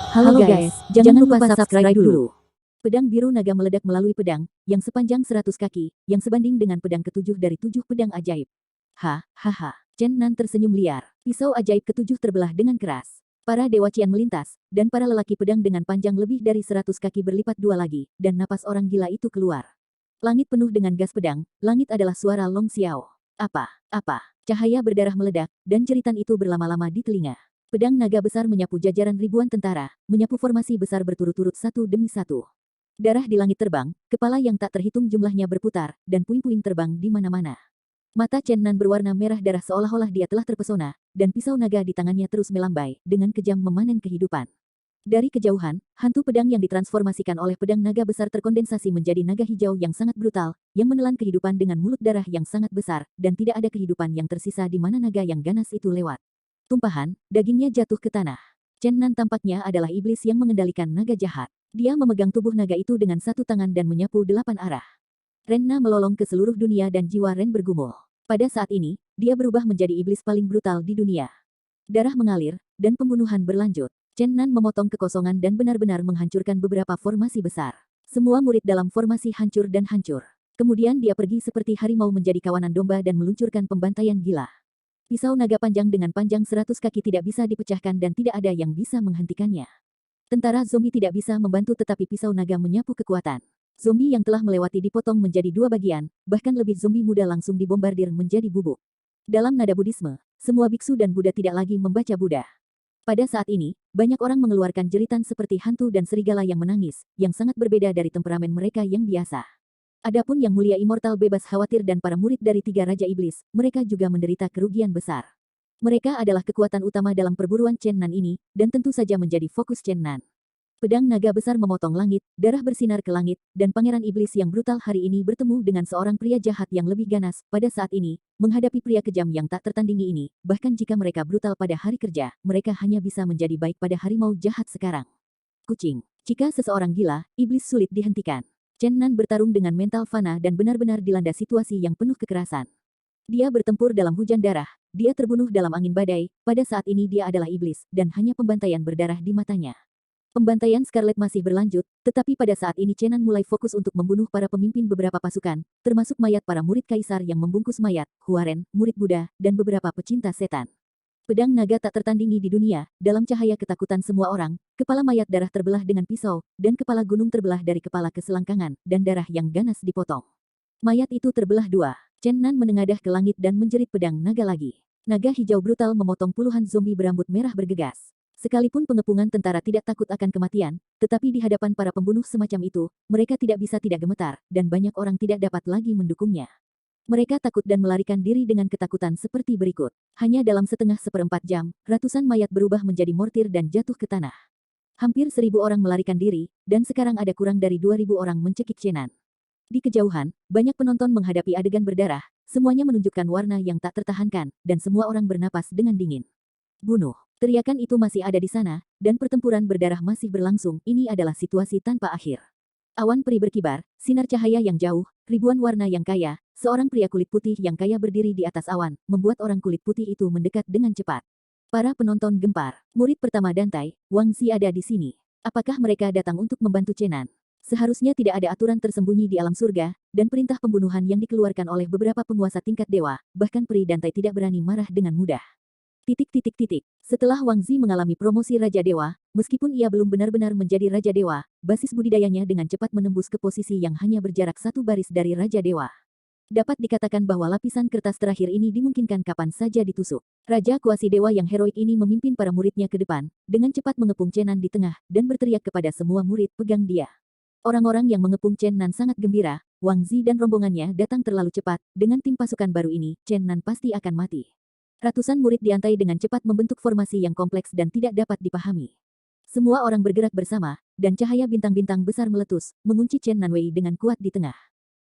Halo guys, jangan lupa subscribe dulu. Pedang biru naga meledak melalui pedang, yang sepanjang 100 kaki, yang sebanding dengan pedang ketujuh dari 7 pedang ajaib. Hahaha, Chen Nan tersenyum liar. Pisau ajaib ketujuh terbelah dengan keras. Para dewa Qian melintas, dan para lelaki pedang dengan panjang lebih dari 100 kaki berlipat dua lagi, dan napas orang gila itu keluar. Langit penuh dengan gas pedang, langit adalah suara Long Xiao. Apa? Cahaya berdarah meledak, dan jeritan itu berlama-lama di telinga. Pedang naga besar menyapu jajaran ribuan tentara, menyapu formasi besar berturut-turut satu demi satu. Darah di langit terbang, kepala yang tak terhitung jumlahnya berputar, dan puing-puing terbang di mana-mana. Mata Chen Nan berwarna merah darah seolah-olah dia telah terpesona, dan pisau naga di tangannya terus melambai, dengan kejam memanen kehidupan. Dari kejauhan, hantu pedang yang ditransformasikan oleh pedang naga besar terkondensasi menjadi naga hijau yang sangat brutal, yang menelan kehidupan dengan mulut darah yang sangat besar, dan tidak ada kehidupan yang tersisa di mana naga yang ganas itu lewat. Tumpahan, dagingnya jatuh ke tanah. Chen Nan tampaknya adalah iblis yang mengendalikan naga jahat. Dia memegang tubuh naga itu dengan satu tangan dan menyapu 8 arah. Renna melolong ke seluruh dunia dan jiwa Ren bergumul. Pada saat ini, dia berubah menjadi iblis paling brutal di dunia. Darah mengalir, dan pembunuhan berlanjut. Chen Nan memotong kekosongan dan benar-benar menghancurkan beberapa formasi besar. Semua murid dalam formasi hancur dan hancur. Kemudian dia pergi seperti harimau menjadi kawanan domba dan meluncurkan pembantaian gila. Pisau naga panjang dengan panjang 100 kaki tidak bisa dipecahkan dan tidak ada yang bisa menghentikannya. Tentara zombie tidak bisa membantu tetapi pisau naga menyapu kekuatan. Zombie yang telah melewati dipotong menjadi dua bagian, bahkan lebih zombie muda langsung dibombardir menjadi bubuk. Dalam nada Buddhisme, semua biksu dan Buddha tidak lagi membaca Buddha. Pada saat ini, banyak orang mengeluarkan jeritan seperti hantu dan serigala yang menangis, yang sangat berbeda dari temperamen mereka yang biasa. Adapun yang mulia immortal bebas khawatir dan para murid dari tiga raja iblis, mereka juga menderita kerugian besar. Mereka adalah kekuatan utama dalam perburuan Chen Nan ini, dan tentu saja menjadi fokus Chen Nan. Pedang naga besar memotong langit, darah bersinar ke langit, dan pangeran iblis yang brutal hari ini bertemu dengan seorang pria jahat yang lebih ganas. Pada saat ini, menghadapi pria kejam yang tak tertandingi ini, bahkan jika mereka brutal pada hari kerja, mereka hanya bisa menjadi baik pada harimau jahat sekarang. Kucing. Jika seseorang gila, iblis sulit dihentikan. Chen Nan bertarung dengan mental fana dan benar-benar dilanda situasi yang penuh kekerasan. Dia bertempur dalam hujan darah, dia terbunuh dalam angin badai, pada saat ini dia adalah iblis, dan hanya pembantaian berdarah di matanya. Pembantaian Scarlet masih berlanjut, tetapi pada saat ini Chen Nan mulai fokus untuk membunuh para pemimpin beberapa pasukan, termasuk mayat para murid kaisar yang membungkus mayat, Huaren, murid Buddha, dan beberapa pecinta setan. Pedang naga tak tertandingi di dunia, dalam cahaya ketakutan semua orang, kepala mayat darah terbelah dengan pisau, dan kepala gunung terbelah dari kepala ke selangkangan, dan darah yang ganas dipotong. Mayat itu terbelah dua. Chen Nan menengadah ke langit dan menjerit pedang naga lagi. Naga hijau brutal memotong puluhan zombie berambut merah bergegas. Sekalipun pengepungan tentara tidak takut akan kematian, tetapi di hadapan para pembunuh semacam itu, mereka tidak bisa tidak gemetar, dan banyak orang tidak dapat lagi mendukungnya. Mereka takut dan melarikan diri dengan ketakutan seperti berikut. Hanya dalam seperempat jam, ratusan mayat berubah menjadi mortir dan jatuh ke tanah. Hampir 1.000 orang melarikan diri, dan sekarang ada kurang dari 2.000 orang mencekik Chen Nan. Di kejauhan, banyak penonton menghadapi adegan berdarah, semuanya menunjukkan warna yang tak tertahankan, dan semua orang bernapas dengan dingin. Bunuh. Teriakan itu masih ada di sana, dan pertempuran berdarah masih berlangsung. Ini adalah situasi tanpa akhir. Awan peri berkibar, sinar cahaya yang jauh, ribuan warna yang kaya, seorang pria kulit putih yang kaya berdiri di atas awan, membuat orang kulit putih itu mendekat dengan cepat. Para penonton gempar. Murid pertama Dantai, Wang Zi ada di sini. Apakah mereka datang untuk membantu Chen Nan? Seharusnya tidak ada aturan tersembunyi di alam surga, dan perintah pembunuhan yang dikeluarkan oleh beberapa penguasa tingkat dewa, bahkan peri Dantai tidak berani marah dengan mudah. Setelah Wang Zi mengalami promosi Raja Dewa, meskipun ia belum benar-benar menjadi Raja Dewa, basis budidayanya dengan cepat menembus ke posisi yang hanya berjarak satu baris dari Raja Dewa. Dapat dikatakan bahwa lapisan kertas terakhir ini dimungkinkan kapan saja ditusuk. Raja Kuasi Dewa yang heroik ini memimpin para muridnya ke depan, dengan cepat mengepung Chen Nan di tengah, dan berteriak kepada semua murid pegang dia. Orang-orang yang mengepung Chen Nan sangat gembira, Wang Zi dan rombongannya datang terlalu cepat, dengan tim pasukan baru ini, Chen Nan pasti akan mati. Ratusan murid diantai dengan cepat membentuk formasi yang kompleks dan tidak dapat dipahami. Semua orang bergerak bersama, dan cahaya bintang-bintang besar meletus, mengunci Chen Nanwei dengan kuat di tengah.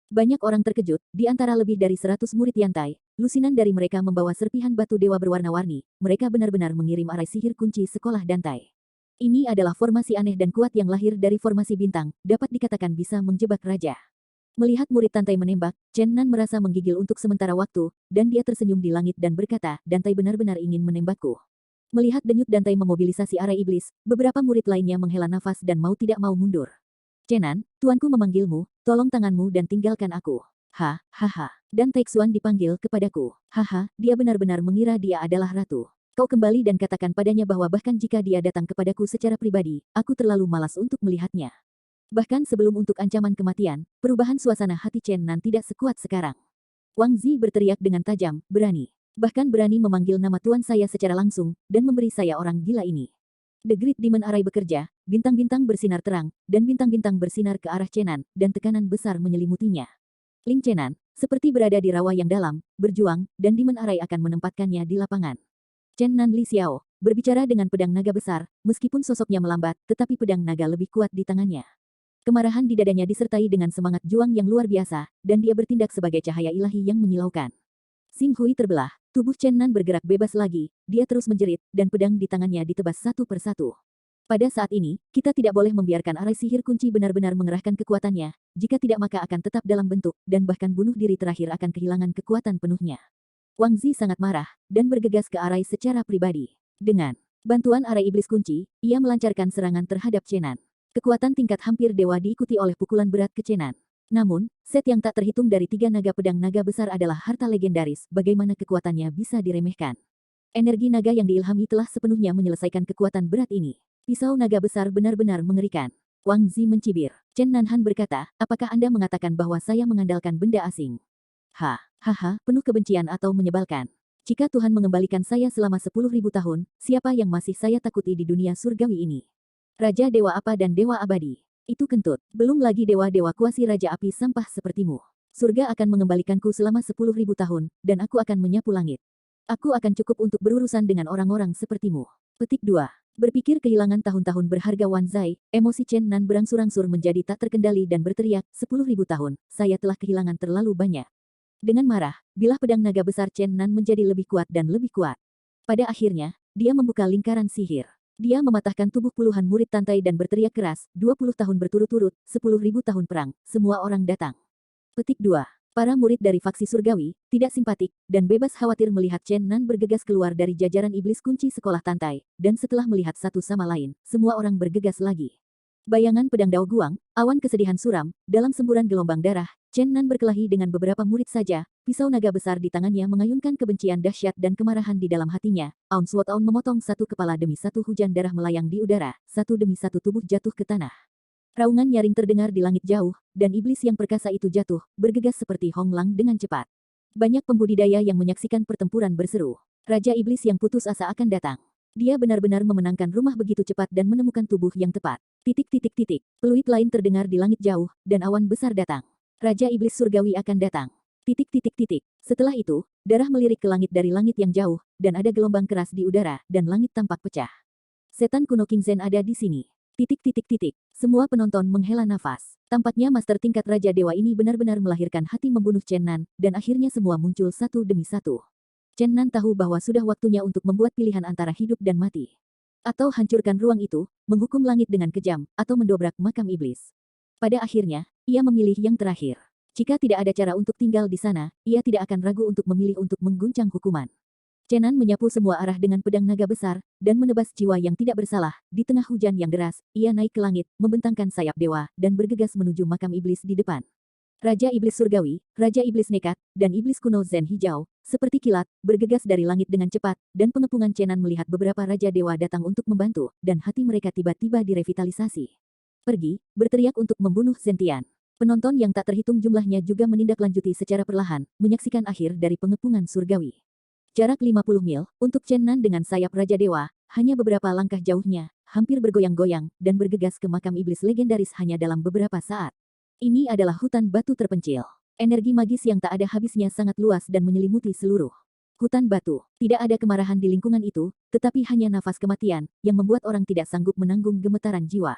Banyak orang terkejut, di antara lebih dari 100 murid diantai, lusinan dari mereka membawa serpihan batu dewa berwarna-warni, mereka benar-benar mengirim arai sihir kunci sekolah Dantai. Ini adalah formasi aneh dan kuat yang lahir dari formasi bintang, dapat dikatakan bisa menjebak raja. Melihat murid Dantai menembak, Chen Nan merasa menggigil untuk sementara waktu, dan dia tersenyum di langit dan berkata, Dantai benar-benar ingin menembakku. Melihat denyut dantai memobilisasi arai iblis, beberapa murid lainnya menghela nafas dan mau tidak mau mundur. Chenan, tuanku memanggilmu, tolong tanganmu dan tinggalkan aku. Hahaha. Dan Taixuan dipanggil kepadaku. Haha, dia benar-benar mengira dia adalah ratu. Kau kembali dan katakan padanya bahwa bahkan jika dia datang kepadaku secara pribadi, aku terlalu malas untuk melihatnya. Bahkan sebelum untuk ancaman kematian, perubahan suasana hati Chen Nan tidak sekuat sekarang. Wang Zi berteriak dengan tajam, berani. Bahkan berani memanggil nama tuan saya secara langsung, dan memberi saya orang gila ini. The Great Demon Array bekerja, bintang-bintang bersinar terang, dan bintang-bintang bersinar ke arah Chenan, dan tekanan besar menyelimutinya. Ling Chenan, seperti berada di rawa yang dalam, berjuang, dan Demon Array akan menempatkannya di lapangan. Chen Nan Li Xiao, berbicara dengan pedang naga besar, meskipun sosoknya melambat, tetapi pedang naga lebih kuat di tangannya. Kemarahan di dadanya disertai dengan semangat juang yang luar biasa, dan dia bertindak sebagai cahaya ilahi yang menyilaukan. Xing Hui terbelah, tubuh Chen Nan bergerak bebas lagi, dia terus menjerit, dan pedang di tangannya ditebas satu persatu. Pada saat ini, kita tidak boleh membiarkan arai sihir kunci benar-benar mengerahkan kekuatannya, jika tidak maka akan tetap dalam bentuk, dan bahkan bunuh diri terakhir akan kehilangan kekuatan penuhnya. Wang Zi sangat marah, dan bergegas ke arai secara pribadi. Dengan bantuan arai iblis kunci, ia melancarkan serangan terhadap Chenan. Kekuatan tingkat hampir dewa diikuti oleh pukulan berat ke Chenan. Namun, set yang tak terhitung dari 3 naga pedang naga besar adalah harta legendaris, bagaimana kekuatannya bisa diremehkan. Energi naga yang diilhami telah sepenuhnya menyelesaikan kekuatan berat ini. Pisau naga besar benar-benar mengerikan. Wang Zi mencibir. Chen Nanhan berkata, apakah Anda mengatakan bahwa saya mengandalkan benda asing? Hahaha, penuh kebencian atau menyebalkan. Jika Tuhan mengembalikan saya selama 10.000 tahun, siapa yang masih saya takuti di dunia surgawi ini? Raja Dewa Apa dan Dewa Abadi. Itu kentut. Belum lagi dewa-dewa kuasi Raja Api sampah sepertimu. Surga akan mengembalikanku selama 10.000 tahun, dan aku akan menyapu langit. Aku akan cukup untuk berurusan dengan orang-orang sepertimu. Petik 2. Berpikir kehilangan tahun-tahun berharga Wan Zai, emosi Chen Nan berangsur-angsur menjadi tak terkendali dan berteriak, 10.000 tahun, saya telah kehilangan terlalu banyak. Dengan marah, bilah pedang naga besar Chen Nan menjadi lebih kuat dan lebih kuat. Pada akhirnya, dia membuka lingkaran sihir. Dia mematahkan tubuh puluhan murid Tantai dan berteriak keras, 20 tahun berturut-turut, 10.000 tahun perang, semua orang datang. Petik 2. Para murid dari faksi surgawi, tidak simpatik, dan bebas khawatir melihat Chen Nan bergegas keluar dari jajaran iblis kunci sekolah Tantai, dan setelah melihat satu sama lain, semua orang bergegas lagi. Bayangan pedang Dao Guang, awan kesedihan suram, dalam semburan gelombang darah, Chen Nan berkelahi dengan beberapa murid saja, pisau naga besar di tangannya mengayunkan kebencian dahsyat dan kemarahan di dalam hatinya. Aun Suot Aun memotong satu kepala demi satu, hujan darah melayang di udara, satu demi satu tubuh jatuh ke tanah. Raungan nyaring terdengar di langit jauh, dan iblis yang perkasa itu jatuh, bergegas seperti Hong Lang dengan cepat. Banyak pembudidaya yang menyaksikan pertempuran berseru. Raja iblis yang putus asa akan datang. Dia benar-benar memenangkan rumah begitu cepat dan menemukan tubuh yang tepat. Peluit lain terdengar di langit jauh, dan awan besar datang. Raja iblis surgawi akan datang. Setelah itu, darah melirik ke langit dari langit yang jauh, dan ada gelombang keras di udara, dan langit tampak pecah. Setan kuno King Zhen ada di sini. Semua penonton menghela nafas. Tampaknya master tingkat Raja Dewa ini benar-benar melahirkan hati membunuh Chen Nan, dan akhirnya semua muncul satu demi satu. Chen Nan tahu bahwa sudah waktunya untuk membuat pilihan antara hidup dan mati. Atau hancurkan ruang itu, menghukum langit dengan kejam, atau mendobrak makam iblis. Pada akhirnya, ia memilih yang terakhir. Jika tidak ada cara untuk tinggal di sana, ia tidak akan ragu untuk memilih untuk mengguncang hukuman. Chen Nan menyapu semua arah dengan pedang naga besar, dan menebas jiwa yang tidak bersalah. Di tengah hujan yang deras, ia naik ke langit, membentangkan sayap dewa, dan bergegas menuju makam iblis di depan. Raja Iblis Surgawi, Raja Iblis Nekat, dan Iblis Kuno Zen Hijau, seperti kilat, bergegas dari langit dengan cepat, dan pengepungan Chen Nan melihat beberapa Raja Dewa datang untuk membantu, dan hati mereka tiba-tiba direvitalisasi. Pergi, berteriak untuk membunuh Zentian. Penonton yang tak terhitung jumlahnya juga menindaklanjuti secara perlahan, menyaksikan akhir dari pengepungan surgawi. Jarak 50 mil, untuk Chen Nan dengan sayap Raja Dewa, hanya beberapa langkah jauhnya, hampir bergoyang-goyang, dan bergegas ke makam iblis legendaris hanya dalam beberapa saat. Ini adalah hutan batu terpencil. Energi magis yang tak ada habisnya sangat luas dan menyelimuti seluruh hutan batu. Tidak ada kemarahan di lingkungan itu, tetapi hanya nafas kematian, yang membuat orang tidak sanggup menanggung gemetaran jiwa.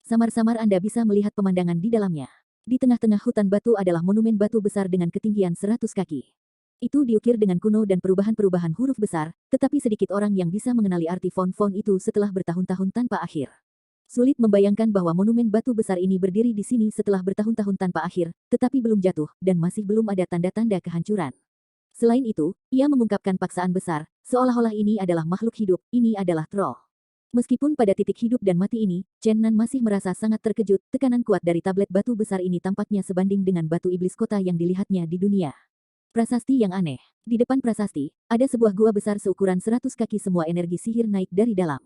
Samar-samar Anda bisa melihat pemandangan di dalamnya. Di tengah-tengah hutan batu adalah monumen batu besar dengan ketinggian 100 kaki. Itu diukir dengan kuno dan perubahan-perubahan huruf besar, tetapi sedikit orang yang bisa mengenali arti font-font itu setelah bertahun-tahun tanpa akhir. Sulit membayangkan bahwa monumen batu besar ini berdiri di sini setelah bertahun-tahun tanpa akhir, tetapi belum jatuh, dan masih belum ada tanda-tanda kehancuran. Selain itu, ia mengungkapkan paksaan besar, seolah-olah ini adalah makhluk hidup, ini adalah troll. Meskipun pada titik hidup dan mati ini, Chen Nan masih merasa sangat terkejut, tekanan kuat dari tablet batu besar ini tampaknya sebanding dengan batu iblis kota yang dilihatnya di dunia. Prasasti yang aneh. Di depan prasasti, ada sebuah gua besar seukuran 100 kaki, semua energi sihir naik dari dalam.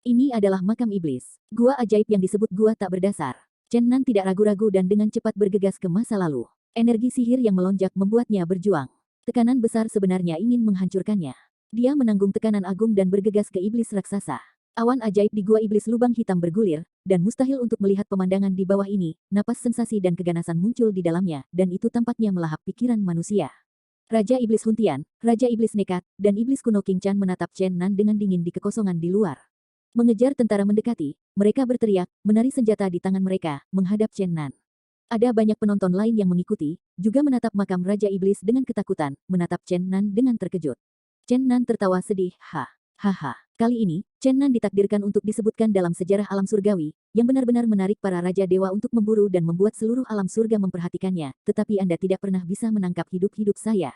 Ini adalah makam iblis. Gua ajaib yang disebut gua tak berdasar. Chen Nan tidak ragu-ragu dan dengan cepat bergegas ke masa lalu. Energi sihir yang melonjak membuatnya berjuang. Tekanan besar sebenarnya ingin menghancurkannya. Dia menanggung tekanan agung dan bergegas ke iblis raksasa. Awan ajaib di gua iblis lubang hitam bergulir, dan mustahil untuk melihat pemandangan di bawah ini, napas sensasi dan keganasan muncul di dalamnya, dan itu tampaknya melahap pikiran manusia. Raja Iblis Huntian, Raja Iblis Nekat, dan Iblis Kuno King Chan menatap Chen Nan dengan dingin di kekosongan di luar. Mengejar tentara mendekati, mereka berteriak, menari senjata di tangan mereka, menghadap Chen Nan. Ada banyak penonton lain yang mengikuti, juga menatap makam Raja Iblis dengan ketakutan, menatap Chen Nan dengan terkejut. Chen Nan tertawa sedih, hahaha. Kali ini, Chen Nan ditakdirkan untuk disebutkan dalam sejarah alam surgawi, yang benar-benar menarik para Raja Dewa untuk memburu dan membuat seluruh alam surga memperhatikannya, tetapi Anda tidak pernah bisa menangkap hidup-hidup saya.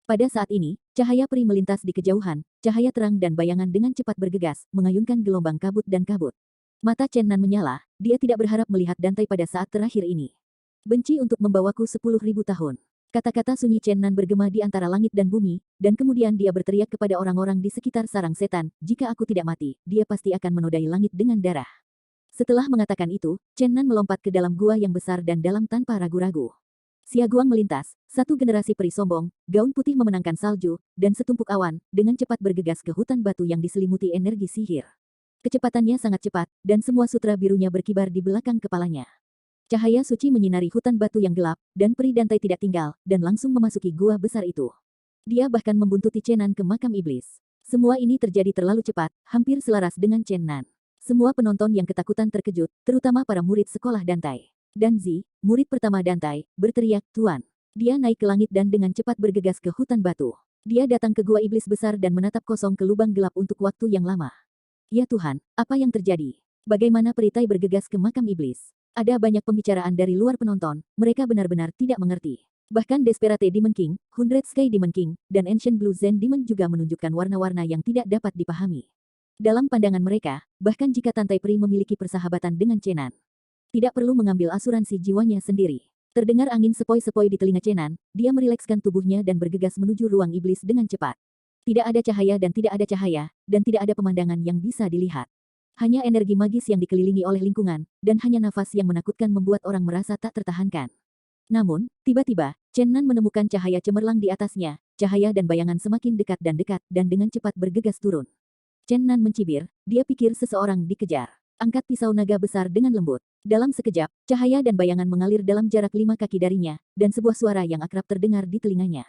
Pada saat ini, cahaya peri melintas di kejauhan, cahaya terang dan bayangan dengan cepat bergegas, mengayunkan gelombang kabut dan kabut. Mata Chen Nan menyala, dia tidak berharap melihat Dantai pada saat terakhir ini. Benci untuk membawaku 10.000 tahun. Kata-kata sunyi Chen Nan bergema di antara langit dan bumi, dan kemudian dia berteriak kepada orang-orang di sekitar sarang setan, jika aku tidak mati, dia pasti akan menodai langit dengan darah. Setelah mengatakan itu, Chen Nan melompat ke dalam gua yang besar dan dalam tanpa ragu-ragu. Siaguang melintas, satu generasi peri sombong, gaun putih memenangkan salju, dan setumpuk awan, dengan cepat bergegas ke hutan batu yang diselimuti energi sihir. Kecepatannya sangat cepat, dan semua sutra birunya berkibar di belakang kepalanya. Cahaya suci menyinari hutan batu yang gelap, dan peri Dantai tidak tinggal, dan langsung memasuki gua besar itu. Dia bahkan membuntuti Chen Nan ke makam iblis. Semua ini terjadi terlalu cepat, hampir selaras dengan Chen Nan. Semua penonton yang ketakutan terkejut, terutama para murid sekolah Dantai. Dan Zi, murid pertama Dantai, berteriak, "Tuan!" Dia naik ke langit dan dengan cepat bergegas ke hutan batu. Dia datang ke gua iblis besar dan menatap kosong ke lubang gelap untuk waktu yang lama. Ya Tuhan, apa yang terjadi? Bagaimana peritai bergegas ke makam iblis? Ada banyak pembicaraan dari luar penonton, mereka benar-benar tidak mengerti. Bahkan Desperate Demon King, Hundred Sky Demon King, dan Ancient Blue Zen Demon juga menunjukkan warna-warna yang tidak dapat dipahami. Dalam pandangan mereka, bahkan jika Tantai Peri memiliki persahabatan dengan Chen Nan, tidak perlu mengambil asuransi jiwanya sendiri. Terdengar angin sepoi-sepoi di telinga Chen Nan, dia merilekskan tubuhnya dan bergegas menuju ruang iblis dengan cepat. Tidak ada cahaya dan tidak ada cahaya, dan tidak ada pemandangan yang bisa dilihat. Hanya energi magis yang dikelilingi oleh lingkungan, dan hanya nafas yang menakutkan membuat orang merasa tak tertahankan. Namun, tiba-tiba, Chen Nan menemukan cahaya cemerlang di atasnya, cahaya dan bayangan semakin dekat, dan dengan cepat bergegas turun. Chen Nan mencibir, dia pikir seseorang dikejar. Angkat pisau naga besar dengan lembut. Dalam sekejap, cahaya dan bayangan mengalir dalam jarak 5 kaki darinya, dan sebuah suara yang akrab terdengar di telinganya.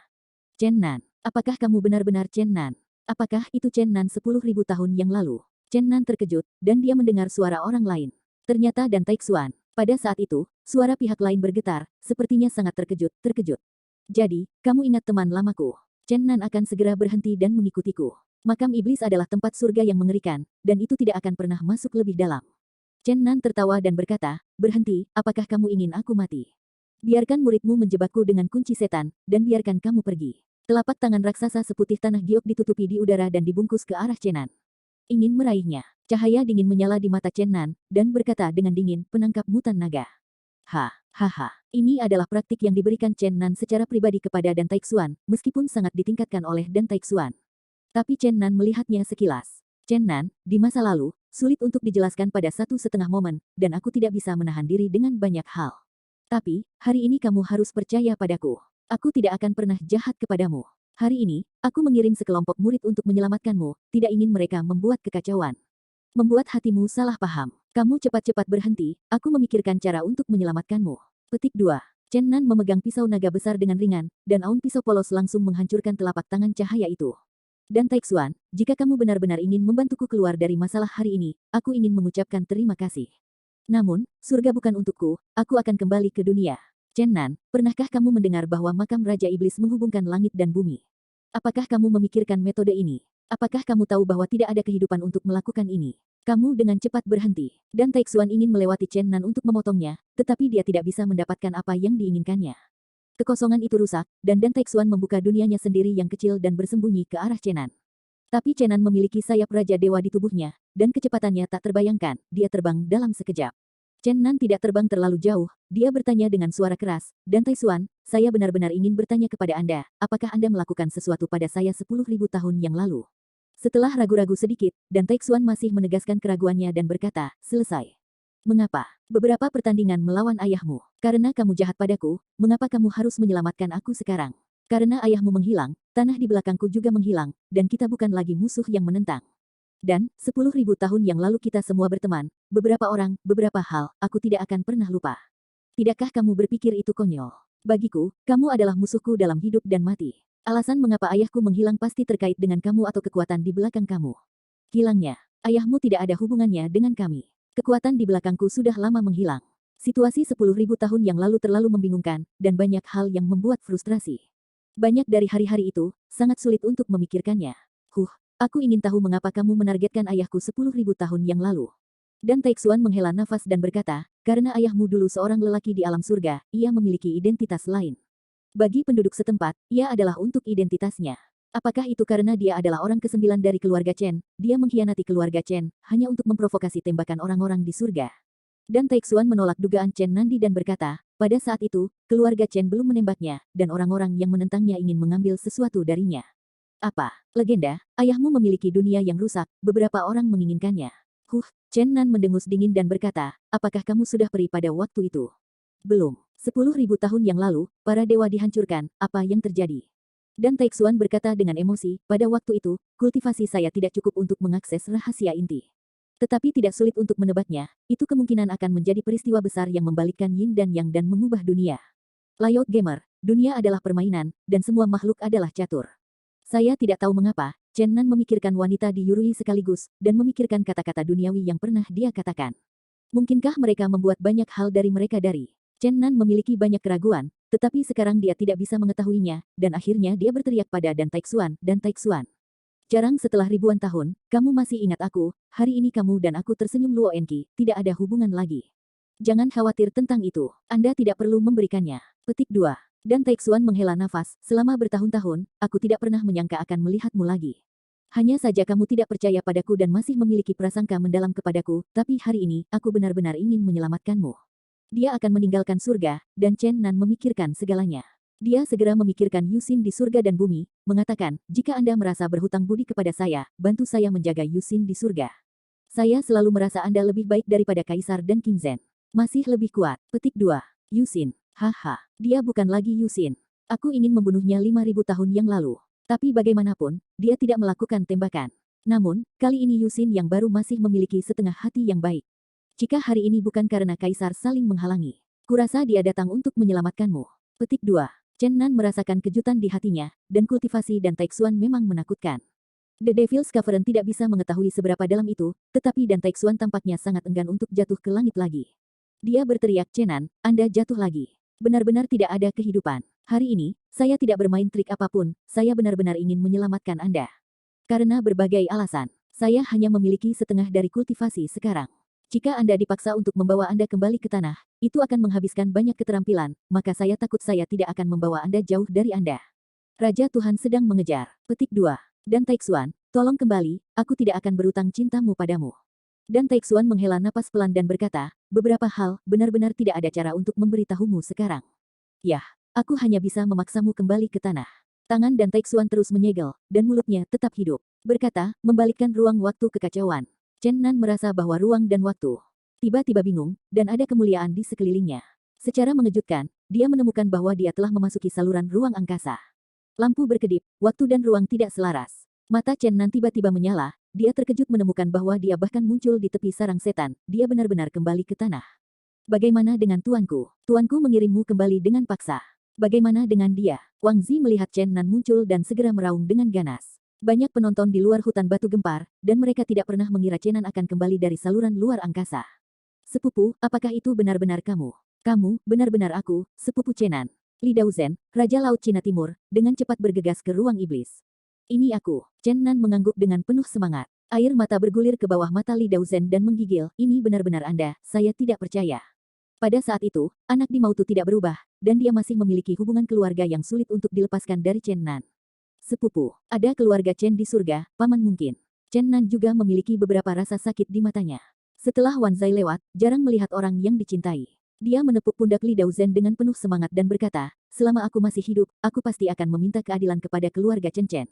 Chen Nan, apakah kamu benar-benar Chen Nan? Apakah itu Chen Nan 10.000 tahun yang lalu? Chen Nan terkejut, dan dia mendengar suara orang lain. Ternyata Dan Taixuan. Pada saat itu, suara pihak lain bergetar, sepertinya sangat terkejut. Jadi, kamu ingat teman lamaku. Chen Nan akan segera berhenti dan mengikutiku. Makam iblis adalah tempat surga yang mengerikan, dan itu tidak akan pernah masuk lebih dalam. Chen Nan tertawa dan berkata, "Berhenti, apakah kamu ingin aku mati? Biarkan muridmu menjebakku dengan kunci setan, dan biarkan kamu pergi." Telapak tangan raksasa seputih tanah giok ditutupi di udara dan dibungkus ke arah Chen Nan. Ingin meraihnya. Cahaya dingin menyala di mata Chen Nan, dan berkata dengan dingin, "Penangkap mutan naga." Hahaha. Ini adalah praktik yang diberikan Chen Nan secara pribadi kepada Dan Taixuan, meskipun sangat ditingkatkan oleh Dan Taixuan. Tapi Chen Nan melihatnya sekilas. Chen Nan, di masa lalu, sulit untuk dijelaskan pada 1,5 momen, dan aku tidak bisa menahan diri dengan banyak hal. Tapi, hari ini kamu harus percaya padaku. Aku tidak akan pernah jahat kepadamu. Hari ini, aku mengirim sekelompok murid untuk menyelamatkanmu, tidak ingin mereka membuat kekacauan. Membuat hatimu salah paham. Kamu cepat-cepat berhenti, aku memikirkan cara untuk menyelamatkanmu. Petik 2. Chen Nan memegang pisau naga besar dengan ringan, dan aun pisau polos langsung menghancurkan telapak tangan cahaya itu. Dan Taixuan, jika kamu benar-benar ingin membantuku keluar dari masalah hari ini, aku ingin mengucapkan terima kasih. Namun, surga bukan untukku, aku akan kembali ke dunia. Chen Nan, pernahkah kamu mendengar bahwa makam Raja Iblis menghubungkan langit dan bumi? Apakah kamu memikirkan metode ini? Apakah kamu tahu bahwa tidak ada kehidupan untuk melakukan ini? Kamu dengan cepat berhenti. Dan Taixuan ingin melewati Chen Nan untuk memotongnya, tetapi dia tidak bisa mendapatkan apa yang diinginkannya. Kekosongan itu rusak, dan Dan Taixuan membuka dunianya sendiri yang kecil dan bersembunyi ke arah Chen Nan. Tapi Chen Nan memiliki sayap Raja Dewa di tubuhnya, dan kecepatannya tak terbayangkan, dia terbang dalam sekejap. Chen Nan tidak terbang terlalu jauh, dia bertanya dengan suara keras, dan Taixuan, saya benar-benar ingin bertanya kepada Anda, apakah Anda melakukan sesuatu pada saya 10.000 tahun yang lalu? Setelah ragu-ragu sedikit, dan Taixuan masih menegaskan keraguannya dan berkata, selesai. Mengapa? Beberapa pertandingan melawan ayahmu. Karena kamu jahat padaku, mengapa kamu harus menyelamatkan aku sekarang? Karena ayahmu menghilang, tanah di belakangku juga menghilang, dan kita bukan lagi musuh yang menentang. Dan, 10.000 tahun yang lalu kita semua berteman, beberapa orang, beberapa hal, aku tidak akan pernah lupa. Tidakkah kamu berpikir itu konyol? Bagiku, kamu adalah musuhku dalam hidup dan mati. Alasan mengapa ayahku menghilang pasti terkait dengan kamu atau kekuatan di belakang kamu. Hilangnya, ayahmu tidak ada hubungannya dengan kami. Kekuatan di belakangku sudah lama menghilang. Situasi 10.000 tahun yang lalu terlalu membingungkan, dan banyak hal yang membuat frustrasi. Banyak dari hari-hari itu, sangat sulit untuk memikirkannya. Aku ingin tahu mengapa kamu menargetkan ayahku 10.000 tahun yang lalu. Dan Taixuan menghela nafas dan berkata, karena ayahmu dulu seorang lelaki di alam surga, ia memiliki identitas lain. Bagi penduduk setempat, ia adalah untuk identitasnya. Apakah itu karena dia adalah orang ke-9 dari keluarga Chen, dia mengkhianati keluarga Chen, hanya untuk memprovokasi tembakan orang-orang di surga? Dan Taixuan menolak dugaan Chen Nandi dan berkata, pada saat itu, keluarga Chen belum menembaknya, dan orang-orang yang menentangnya ingin mengambil sesuatu darinya. Apa? Legenda, ayahmu memiliki dunia yang rusak, beberapa orang menginginkannya. Chen Nan mendengus dingin dan berkata, apakah kamu sudah peri pada waktu itu? Belum. 10.000 tahun yang lalu, para dewa dihancurkan, apa yang terjadi? Dan Taixuan berkata dengan emosi, pada waktu itu, kultivasi saya tidak cukup untuk mengakses rahasia inti. Tetapi tidak sulit untuk menebaknya, itu kemungkinan akan menjadi peristiwa besar yang membalikkan yin dan yang dan mengubah dunia. Layout Gamer, dunia adalah permainan, dan semua makhluk adalah catur. Saya tidak tahu mengapa, Chen Nan memikirkan wanita di Yurui sekaligus, dan memikirkan kata-kata duniawi yang pernah dia katakan. Mungkinkah mereka membuat banyak hal dari mereka dari? Chen Nan memiliki banyak keraguan, tetapi sekarang dia tidak bisa mengetahuinya, dan akhirnya dia berteriak pada dan Taixuan. Jarang setelah ribuan tahun, kamu masih ingat aku, hari ini kamu dan aku tersenyum Luo Enki, tidak ada hubungan lagi. Jangan khawatir tentang itu, Anda tidak perlu memberikannya. Petik 2. Dan Taixuan menghela nafas, selama bertahun-tahun, aku tidak pernah menyangka akan melihatmu lagi. Hanya saja kamu tidak percaya padaku dan masih memiliki prasangka mendalam kepadaku, tapi hari ini, aku benar-benar ingin menyelamatkanmu. Dia akan meninggalkan surga, dan Chen Nan memikirkan segalanya. Dia segera memikirkan Yusin di surga dan bumi, mengatakan, jika Anda merasa berhutang budi kepada saya, bantu saya menjaga Yusin di surga. Saya selalu merasa Anda lebih baik daripada Kaisar dan King Zhen. Masih lebih kuat. Petik 2. Yusin. Haha, dia bukan lagi Yusin. Aku ingin membunuhnya 5.000 tahun yang lalu. Tapi bagaimanapun, dia tidak melakukan tembakan. Namun, kali ini Yusin yang baru masih memiliki setengah hati yang baik. Jika hari ini bukan karena Kaisar saling menghalangi, kurasa dia datang untuk menyelamatkanmu. Petik 2. Chen Nan merasakan kejutan di hatinya, dan kultivasi dan Taixuan memang menakutkan. The Devil's Cavern tidak bisa mengetahui seberapa dalam itu, tetapi dan Taixuan tampaknya sangat enggan untuk jatuh ke langit lagi. Dia berteriak, Chen Nan, Anda jatuh lagi. Benar-benar tidak ada kehidupan. Hari ini, saya tidak bermain trik apapun, saya benar-benar ingin menyelamatkan Anda. Karena berbagai alasan, saya hanya memiliki setengah dari kultivasi sekarang. Jika Anda dipaksa untuk membawa Anda kembali ke tanah, itu akan menghabiskan banyak keterampilan, maka saya takut saya tidak akan membawa Anda jauh dari Anda. Raja Tuhan sedang mengejar. Petik 2. Dan Taixuan, tolong kembali, aku tidak akan berutang cintamu padamu. Dan Taixuan menghela napas pelan dan berkata, beberapa hal, benar-benar tidak ada cara untuk memberitahumu sekarang. Yah, aku hanya bisa memaksamu kembali ke tanah. Tangan dan Taixuan terus menyegel, dan mulutnya tetap hidup. Berkata, membalikkan ruang waktu kekacauan. Chen Nan merasa bahwa ruang dan waktu tiba-tiba bingung, dan ada kemuliaan di sekelilingnya. Secara mengejutkan, dia menemukan bahwa dia telah memasuki saluran ruang angkasa. Lampu berkedip, waktu dan ruang tidak selaras. Mata Chen Nan tiba-tiba menyala, dia terkejut menemukan bahwa dia bahkan muncul di tepi sarang setan, dia benar-benar kembali ke tanah. Bagaimana dengan tuanku? Tuanku mengirimmu kembali dengan paksa. Bagaimana dengan dia? Wang Zi melihat Chen Nan muncul dan segera meraung dengan ganas. Banyak penonton di luar hutan batu gempar, dan mereka tidak pernah mengira Chen Nan akan kembali dari saluran luar angkasa. Sepupu, apakah itu benar-benar kamu? Kamu, benar-benar aku, sepupu Chen Nan. Li Daozhen, Raja Laut Cina Timur, dengan cepat bergegas ke ruang iblis. Ini aku. Chen Nan mengangguk dengan penuh semangat. Air mata bergulir ke bawah mata Li Daozhen dan menggigil, ini benar-benar Anda, saya tidak percaya. Pada saat itu, anak di Mautu tidak berubah, dan dia masih memiliki hubungan keluarga yang sulit untuk dilepaskan dari Chen Nan. sepupu. Ada keluarga Chen di surga, paman mungkin. Chen Nan juga memiliki beberapa rasa sakit di matanya. Setelah Wan Zai lewat, jarang melihat orang yang dicintai. Dia menepuk pundak Li Daozhen dengan penuh semangat dan berkata, selama aku masih hidup, aku pasti akan meminta keadilan kepada keluarga Chen Chen.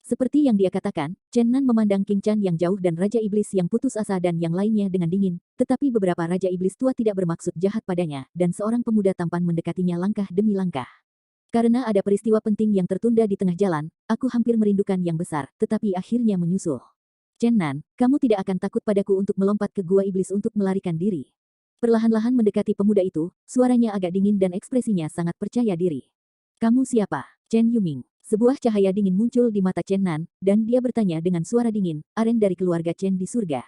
Seperti yang dia katakan, Chen Nan memandang King Chan yang jauh dan Raja Iblis yang putus asa dan yang lainnya dengan dingin, tetapi beberapa Raja Iblis tua tidak bermaksud jahat padanya, dan seorang pemuda tampan mendekatinya langkah demi langkah. Karena ada peristiwa penting yang tertunda di tengah jalan, aku hampir merindukan yang besar, tetapi akhirnya menyusul. Chen Nan, kamu tidak akan takut padaku untuk melompat ke gua iblis untuk melarikan diri. Perlahan-lahan mendekati pemuda itu, suaranya agak dingin dan ekspresinya sangat percaya diri. Kamu siapa? Chen Yuming. Sebuah cahaya dingin muncul di mata Chen Nan, dan dia bertanya dengan suara dingin, aren dari keluarga Chen di surga.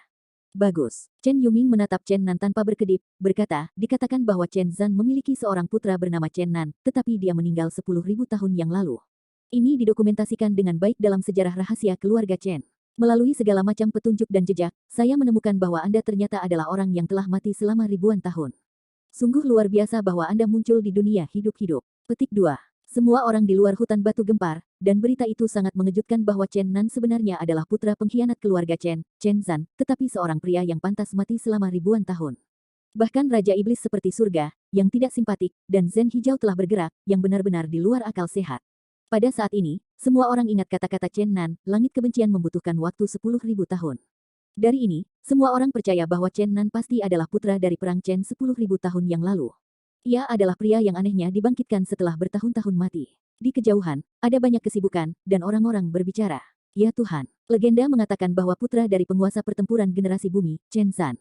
Bagus. Chen Yuming menatap Chen Nan tanpa berkedip, berkata, dikatakan bahwa Chen Zan memiliki seorang putra bernama Chen Nan, tetapi dia meninggal 10.000 tahun yang lalu. Ini didokumentasikan dengan baik dalam sejarah rahasia keluarga Chen. Melalui segala macam petunjuk dan jejak, saya menemukan bahwa Anda ternyata adalah orang yang telah mati selama ribuan tahun. Sungguh luar biasa bahwa Anda muncul di dunia hidup-hidup. Petik 2. Semua orang di luar hutan batu gempar, dan berita itu sangat mengejutkan bahwa Chen Nan sebenarnya adalah putra pengkhianat keluarga Chen, Chen Zan, tetapi seorang pria yang pantas mati selama ribuan tahun. Bahkan Raja Iblis seperti surga, yang tidak simpatik, dan Zen hijau telah bergerak, yang benar-benar di luar akal sehat. Pada saat ini, semua orang ingat kata-kata Chen Nan, langit kebencian membutuhkan waktu 10.000 tahun. Dari ini, semua orang percaya bahwa Chen Nan pasti adalah putra dari perang Chen 10.000 tahun yang lalu. Ia adalah pria yang anehnya dibangkitkan setelah bertahun-tahun mati. Di kejauhan, ada banyak kesibukan, dan orang-orang berbicara. Ya Tuhan, legenda mengatakan bahwa putra dari penguasa pertempuran generasi bumi, Chen Zan.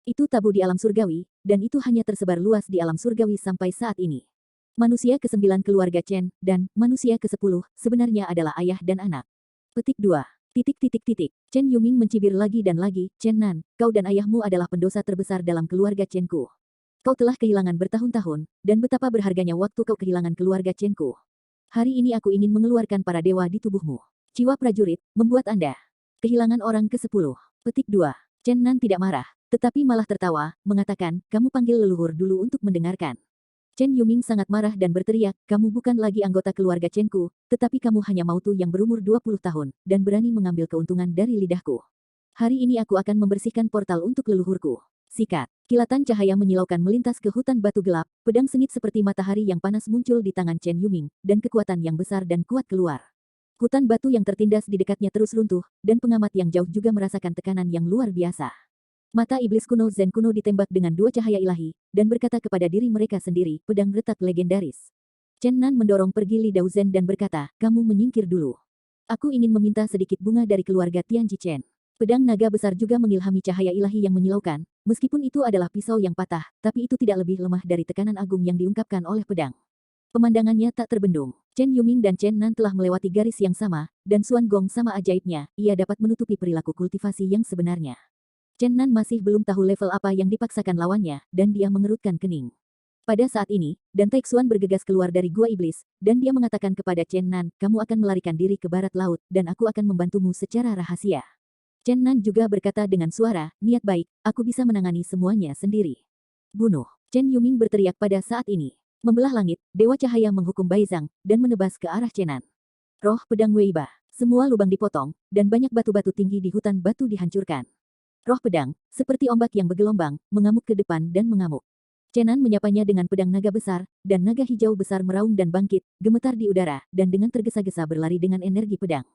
Itu tabu di alam surgawi, dan itu hanya tersebar luas di alam surgawi sampai saat ini. Manusia ke-9 keluarga Chen, dan manusia ke-10, sebenarnya adalah ayah dan anak. Petik 2. Chen Yuming mencibir lagi dan lagi, Chen Nan, kau dan ayahmu adalah pendosa terbesar dalam keluarga Chen-ku. Kau telah kehilangan bertahun-tahun, dan betapa berharganya waktu kau kehilangan keluarga Chen-ku. Hari ini aku ingin mengeluarkan para dewa di tubuhmu. Jiwa prajurit, membuat Anda kehilangan orang ke-10. Petik 2. Chen Nan tidak marah, tetapi malah tertawa, mengatakan, kamu panggil leluhur dulu untuk mendengarkan. Chen Yuming sangat marah dan berteriak, kamu bukan lagi anggota keluarga Chen-ku, tetapi kamu hanya mautu yang berumur 20 tahun, dan berani mengambil keuntungan dari lidahku. Hari ini aku akan membersihkan portal untuk leluhurku. Sikat. Kilatan cahaya menyilaukan melintas ke hutan batu gelap, pedang sengit seperti matahari yang panas muncul di tangan Chen Yuming, dan kekuatan yang besar dan kuat keluar. Hutan batu yang tertindas di dekatnya terus runtuh, dan pengamat yang jauh juga merasakan tekanan yang luar biasa. Mata iblis kuno Zen kuno ditembak dengan dua cahaya ilahi, dan berkata kepada diri mereka sendiri, pedang retak legendaris. Chen Nan mendorong pergi Li Daozhen dan berkata, kamu menyingkir dulu. Aku ingin meminta sedikit bunga dari keluarga Tianji Chen. Pedang naga besar juga mengilhami cahaya ilahi yang menyilaukan, meskipun itu adalah pisau yang patah, tapi itu tidak lebih lemah dari tekanan agung yang diungkapkan oleh pedang. Pemandangannya tak terbendung. Chen Yuming dan Chen Nan telah melewati garis yang sama, dan Xuan Gong sama ajaibnya, ia dapat menutupi perilaku kultivasi yang sebenarnya. Chen Nan masih belum tahu level apa yang dipaksakan lawannya, dan dia mengerutkan kening. Pada saat ini, Dan Taixuan bergegas keluar dari gua iblis, dan dia mengatakan kepada Chen Nan, kamu akan melarikan diri ke barat laut, dan aku akan membantumu secara rahasia. Chen Nan juga berkata dengan suara, niat baik, aku bisa menangani semuanya sendiri. Bunuh. Chen Yuming berteriak pada saat ini. Membelah langit, Dewa Cahaya menghukum Baizhang, dan menebas ke arah Chen Nan. Roh pedang Weiba. Semua lubang dipotong, dan banyak batu-batu tinggi di hutan batu dihancurkan. Roh pedang, seperti ombak yang bergelombang, mengamuk ke depan dan mengamuk. Chen Nan menyapanya dengan pedang naga besar, dan naga hijau besar meraung dan bangkit, gemetar di udara, dan dengan tergesa-gesa berlari dengan energi pedang.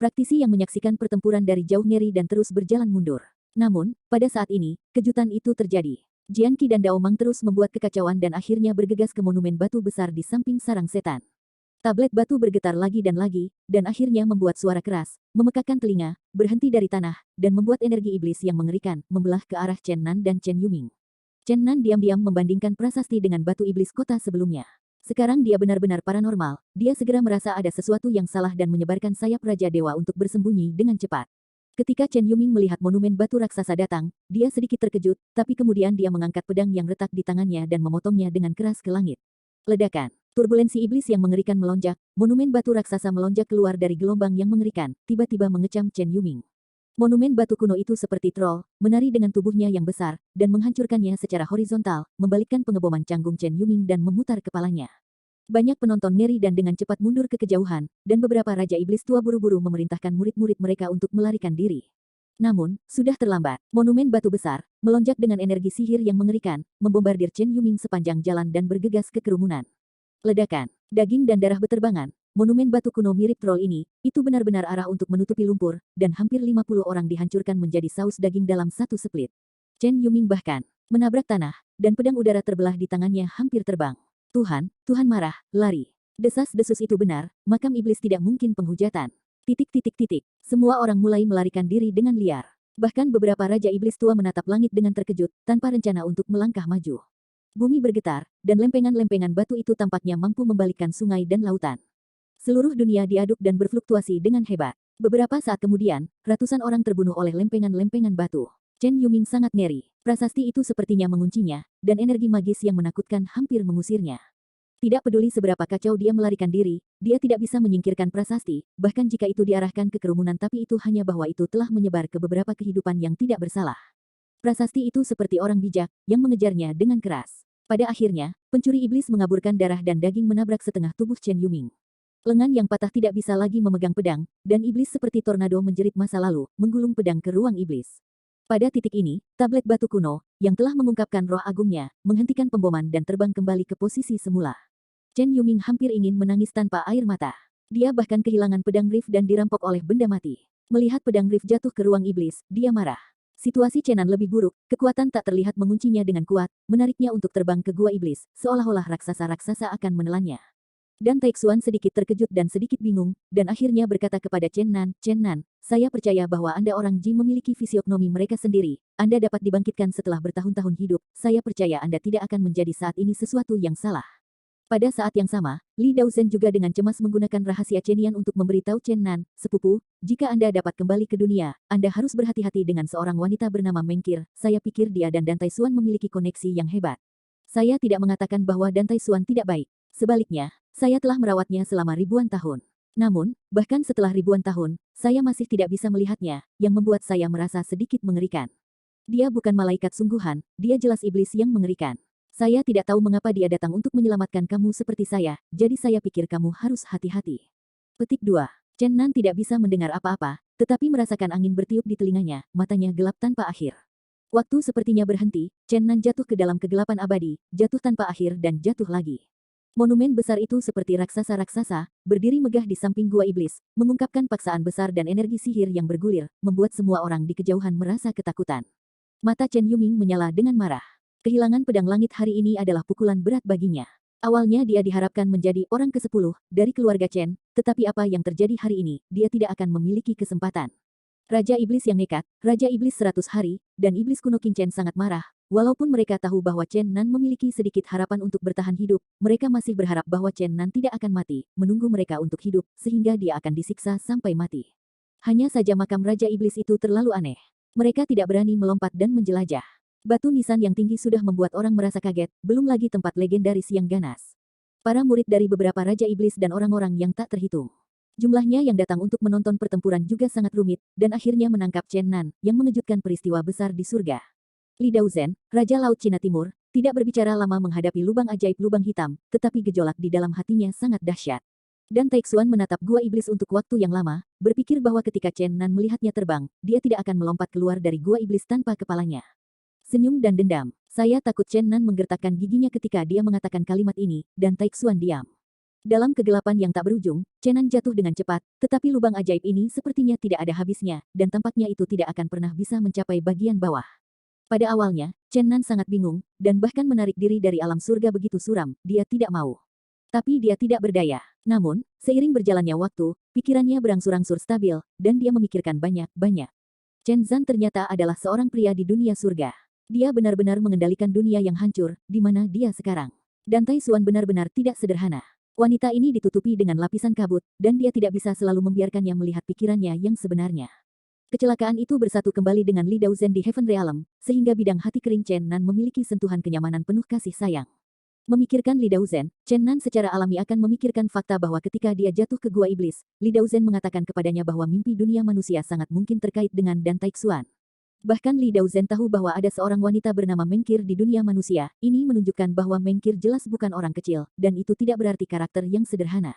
Praktisi yang menyaksikan pertempuran dari jauh ngeri dan terus berjalan mundur. Namun, pada saat ini, kejutan itu terjadi. Jian Qi dan Dao Mang terus membuat kekacauan dan akhirnya bergegas ke monumen batu besar di samping sarang setan. Tablet batu bergetar lagi, dan akhirnya membuat suara keras, memekakkan telinga, berhenti dari tanah, dan membuat energi iblis yang mengerikan, membelah ke arah Chen Nan dan Chen Yuming. Chen Nan diam-diam membandingkan prasasti dengan batu iblis kota sebelumnya. Sekarang dia benar-benar paranormal, dia segera merasa ada sesuatu yang salah dan menyebarkan sayap Raja Dewa untuk bersembunyi dengan cepat. Ketika Chen Yuming melihat monumen batu raksasa datang, dia sedikit terkejut, tapi kemudian dia mengangkat pedang yang retak di tangannya dan memotongnya dengan keras ke langit. Ledakan. Turbulensi iblis yang mengerikan melonjak, monumen batu raksasa melonjak keluar dari gelombang yang mengerikan, tiba-tiba mengecam Chen Yuming. Monumen batu kuno itu seperti troll, menari dengan tubuhnya yang besar, dan menghancurkannya secara horizontal, membalikkan pengeboman canggung Chen Yuming dan memutar kepalanya. Banyak penonton ngeri dan dengan cepat mundur ke kejauhan, dan beberapa Raja Iblis tua buru-buru memerintahkan murid-murid mereka untuk melarikan diri. Namun, sudah terlambat. Monumen batu besar, melonjak dengan energi sihir yang mengerikan, membombardir Chen Yuming sepanjang jalan dan bergegas ke kerumunan. Ledakan, daging dan darah beterbangan. Monumen batu kuno mirip troll ini, itu benar-benar arah untuk menutupi lumpur, dan hampir 50 orang dihancurkan menjadi saus daging dalam satu split. Chen Yuming bahkan menabrak tanah, dan pedang udara terbelah di tangannya hampir terbang. Tuhan, Tuhan marah, lari. Desas-desus itu benar, makam iblis tidak mungkin penghujatan. Semua orang mulai melarikan diri dengan liar. Bahkan beberapa Raja Iblis tua menatap langit dengan terkejut, tanpa rencana untuk melangkah maju. Bumi bergetar, dan lempengan-lempengan batu itu tampaknya mampu membalikkan sungai dan lautan. Seluruh dunia diaduk dan berfluktuasi dengan hebat. Beberapa saat kemudian, ratusan orang terbunuh oleh lempengan-lempengan batu. Chen Yuming sangat ngeri. Prasasti itu sepertinya menguncinya, dan energi magis yang menakutkan hampir mengusirnya. Tidak peduli seberapa kacau dia melarikan diri, dia tidak bisa menyingkirkan prasasti, bahkan jika itu diarahkan ke kerumunan, tapi itu hanya bahwa itu telah menyebar ke beberapa kehidupan yang tidak bersalah. Prasasti itu seperti orang bijak, yang mengejarnya dengan keras. Pada akhirnya, pencuri iblis mengaburkan darah dan daging menabrak setengah tubuh Chen Yuming. Lengan yang patah tidak bisa lagi memegang pedang, dan iblis seperti tornado menjerit masa lalu, menggulung pedang ke ruang iblis. Pada titik ini, tablet batu kuno, yang telah mengungkapkan roh agungnya, menghentikan pemboman dan terbang kembali ke posisi semula. Chen Yuming hampir ingin menangis tanpa air mata. Dia bahkan kehilangan pedang Rift dan dirampok oleh benda mati. Melihat pedang Rift jatuh ke ruang iblis, dia marah. Situasi Chenan lebih buruk, kekuatan tak terlihat menguncinya dengan kuat, menariknya untuk terbang ke gua iblis, seolah-olah raksasa-raksasa akan menelannya. Dan Taixuan sedikit terkejut dan sedikit bingung, dan akhirnya berkata kepada Chen Nan, saya percaya bahwa Anda orang Ji memiliki fisiognomi mereka sendiri, Anda dapat dibangkitkan setelah bertahun-tahun hidup, saya percaya Anda tidak akan menjadi saat ini sesuatu yang salah. Pada saat yang sama, Li Daozhen juga dengan cemas menggunakan rahasia Chenian untuk memberitahu Chen Nan, sepupu, jika Anda dapat kembali ke dunia, Anda harus berhati-hati dengan seorang wanita bernama Mengkir, saya pikir dia dan Dan Taixuan memiliki koneksi yang hebat. Saya tidak mengatakan bahwa Dan Taixuan tidak baik. Sebaliknya, saya telah merawatnya selama ribuan tahun. Namun, bahkan setelah ribuan tahun, saya masih tidak bisa melihatnya, yang membuat saya merasa sedikit mengerikan. Dia bukan malaikat sungguhan, dia jelas iblis yang mengerikan. Saya tidak tahu mengapa dia datang untuk menyelamatkan kamu seperti saya, jadi saya pikir kamu harus hati-hati. Petik 2. Chen Nan tidak bisa mendengar apa-apa, tetapi merasakan angin bertiup di telinganya, matanya gelap tanpa akhir. Waktu sepertinya berhenti, Chen Nan jatuh ke dalam kegelapan abadi, jatuh tanpa akhir dan jatuh lagi. Monumen besar itu seperti raksasa-raksasa, berdiri megah di samping gua iblis, mengungkapkan paksaan besar dan energi sihir yang bergulir, membuat semua orang di kejauhan merasa ketakutan. Mata Chen Yuming menyala dengan marah. Kehilangan pedang langit hari ini adalah pukulan berat baginya. Awalnya dia diharapkan menjadi orang ke-10 dari keluarga Chen, tetapi apa yang terjadi hari ini, dia tidak akan memiliki kesempatan. Raja Iblis yang nekat, Raja Iblis 100 hari, dan Iblis kuno Qin Chen sangat marah. Walaupun mereka tahu bahwa Chen Nan memiliki sedikit harapan untuk bertahan hidup, mereka masih berharap bahwa Chen Nan tidak akan mati, menunggu mereka untuk hidup, sehingga dia akan disiksa sampai mati. Hanya saja makam Raja Iblis itu terlalu aneh. Mereka tidak berani melompat dan menjelajah. Batu nisan yang tinggi sudah membuat orang merasa kaget, belum lagi tempat legendaris yang ganas. Para murid dari beberapa Raja Iblis dan orang-orang yang tak terhitung. Jumlahnya yang datang untuk menonton pertempuran juga sangat rumit, dan akhirnya menangkap Chen Nan, yang mengejutkan peristiwa besar di surga. Li Daozhen, Raja Laut Cina Timur, tidak berbicara lama menghadapi lubang ajaib lubang hitam, tetapi gejolak di dalam hatinya sangat dahsyat. Dan Taixuan menatap gua iblis untuk waktu yang lama, berpikir bahwa ketika Chen Nan melihatnya terbang, dia tidak akan melompat keluar dari gua iblis tanpa kepalanya. Senyum dan dendam. Saya takut Chen Nan menggertakkan giginya ketika dia mengatakan kalimat ini, dan Taixuan diam. Dalam kegelapan yang tak berujung, Chen Nan jatuh dengan cepat, tetapi lubang ajaib ini sepertinya tidak ada habisnya, dan tampaknya itu tidak akan pernah bisa mencapai bagian bawah. Pada awalnya, Chen Nan sangat bingung, dan bahkan menarik diri dari alam surga begitu suram, dia tidak mau. Tapi dia tidak berdaya. Namun, seiring berjalannya waktu, pikirannya berangsur-angsur stabil, dan dia memikirkan banyak-banyak. Chen Zan ternyata adalah seorang pria di dunia surga. Dia benar-benar mengendalikan dunia yang hancur, di mana dia sekarang. Dan Taixuan benar-benar tidak sederhana. Wanita ini ditutupi dengan lapisan kabut, dan dia tidak bisa selalu membiarkannya melihat pikirannya yang sebenarnya. Kecelakaan itu bersatu kembali dengan Li Daozhen di Heaven Realm, sehingga bidang hati kering Chen Nan memiliki sentuhan kenyamanan penuh kasih sayang. Memikirkan Li Daozhen, Chen Nan secara alami akan memikirkan fakta bahwa ketika dia jatuh ke gua iblis, Li Daozhen mengatakan kepadanya bahwa mimpi dunia manusia sangat mungkin terkait dengan Dan Taixuan. Bahkan Li Daozhen tahu bahwa ada seorang wanita bernama Mengkir di dunia manusia. Ini menunjukkan bahwa Mengkir jelas bukan orang kecil, dan itu tidak berarti karakter yang sederhana.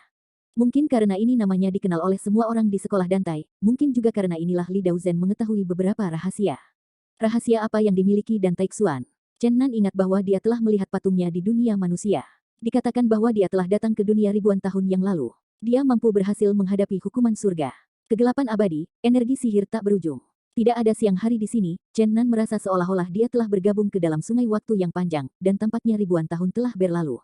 Mungkin karena ini namanya dikenal oleh semua orang di sekolah Dantai, mungkin juga karena inilah Li Daozhen mengetahui beberapa rahasia. Rahasia apa yang dimiliki Dantai Xuan? Chen Nan ingat bahwa dia telah melihat patungnya di dunia manusia. Dikatakan bahwa dia telah datang ke dunia ribuan tahun yang lalu. Dia mampu berhasil menghadapi hukuman surga. Kegelapan abadi, energi sihir tak berujung. Tidak ada siang hari di sini, Chen Nan merasa seolah-olah dia telah bergabung ke dalam sungai waktu yang panjang, dan tampaknya ribuan tahun telah berlalu.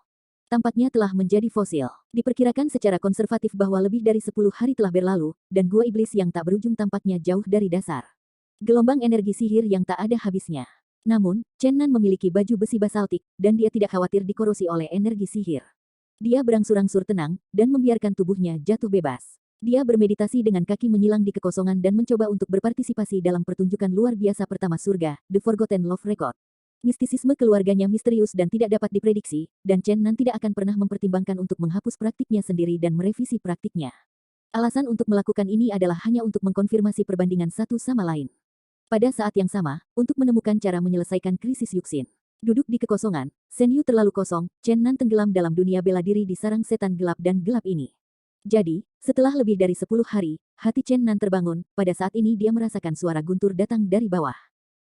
Tampaknya telah menjadi fosil. Diperkirakan secara konservatif bahwa lebih dari 10 hari telah berlalu, dan gua iblis yang tak berujung tampaknya jauh dari dasar. Gelombang energi sihir yang tak ada habisnya. Namun, Chen Nan memiliki baju besi basaltik, dan dia tidak khawatir dikorosi oleh energi sihir. Dia berangsur-angsur tenang, dan membiarkan tubuhnya jatuh bebas. Dia bermeditasi dengan kaki menyilang di kekosongan dan mencoba untuk berpartisipasi dalam pertunjukan luar biasa pertama surga, The Forgotten Love Record. Mistisisme keluarganya misterius dan tidak dapat diprediksi, dan Chen Nan tidak akan pernah mempertimbangkan untuk menghapus praktiknya sendiri dan merevisi praktiknya. Alasan untuk melakukan ini adalah hanya untuk mengkonfirmasi perbandingan satu sama lain. Pada saat yang sama, untuk menemukan cara menyelesaikan krisis Yuxin. Duduk di kekosongan, Senyu terlalu kosong, Chen Nan tenggelam dalam dunia bela diri di sarang setan gelap dan gelap ini. Jadi, setelah lebih dari 10 hari, hati Chen Nan terbangun, pada saat ini dia merasakan suara guntur datang dari bawah.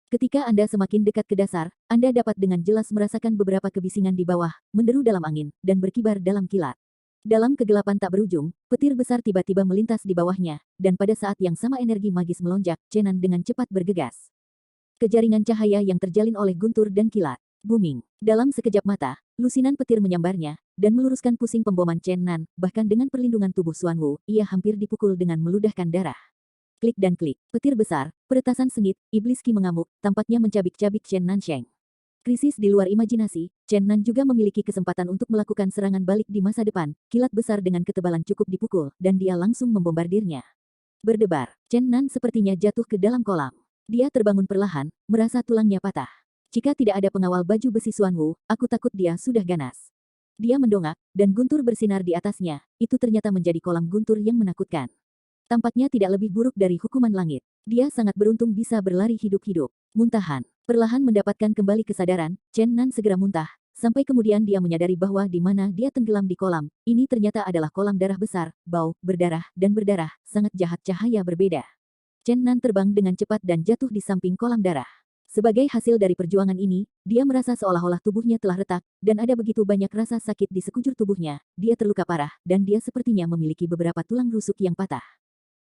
Ketika Anda semakin dekat ke dasar, Anda dapat dengan jelas merasakan beberapa kebisingan di bawah, menderu dalam angin, dan berkibar dalam kilat. Dalam kegelapan tak berujung, petir besar tiba-tiba melintas di bawahnya, dan pada saat yang sama energi magis melonjak, Chen Nan dengan cepat bergegas. Kejaringan cahaya yang terjalin oleh guntur dan kilat. Booming. Dalam sekejap mata, lusinan petir menyambarnya, dan meluruskan pusing pemboman Chen Nan, bahkan dengan perlindungan tubuh Xuan Wu, ia hampir dipukul dengan meludahkan darah. Klik dan klik, petir besar, peretasan sengit, iblis Qi mengamuk, tampaknya mencabik-cabik Chen Nan Sheng. Krisis di luar imajinasi, Chen Nan juga memiliki kesempatan untuk melakukan serangan balik di masa depan, kilat besar dengan ketebalan cukup dipukul, dan dia langsung membombardirnya. Berdebar, Chen Nan sepertinya jatuh ke dalam kolam. Dia terbangun perlahan, merasa tulangnya patah. Jika tidak ada pengawal baju besi Xuan Wu, aku takut dia sudah ganas. Dia mendongak, dan guntur bersinar di atasnya, itu ternyata menjadi kolam guntur yang menakutkan. Tampaknya tidak lebih buruk dari hukuman langit. Dia sangat beruntung bisa berlari hidup-hidup. Muntahan. Perlahan mendapatkan kembali kesadaran, Chen Nan segera muntah, sampai kemudian dia menyadari bahwa di mana dia tenggelam di kolam, ini ternyata adalah kolam darah besar, bau, berdarah, dan berdarah, sangat jahat cahaya berbeda. Chen Nan terbang dengan cepat dan jatuh di samping kolam darah. Sebagai hasil dari perjuangan ini, dia merasa seolah-olah tubuhnya telah retak, dan ada begitu banyak rasa sakit di sekujur tubuhnya, dia terluka parah, dan dia sepertinya memiliki beberapa tulang rusuk yang patah.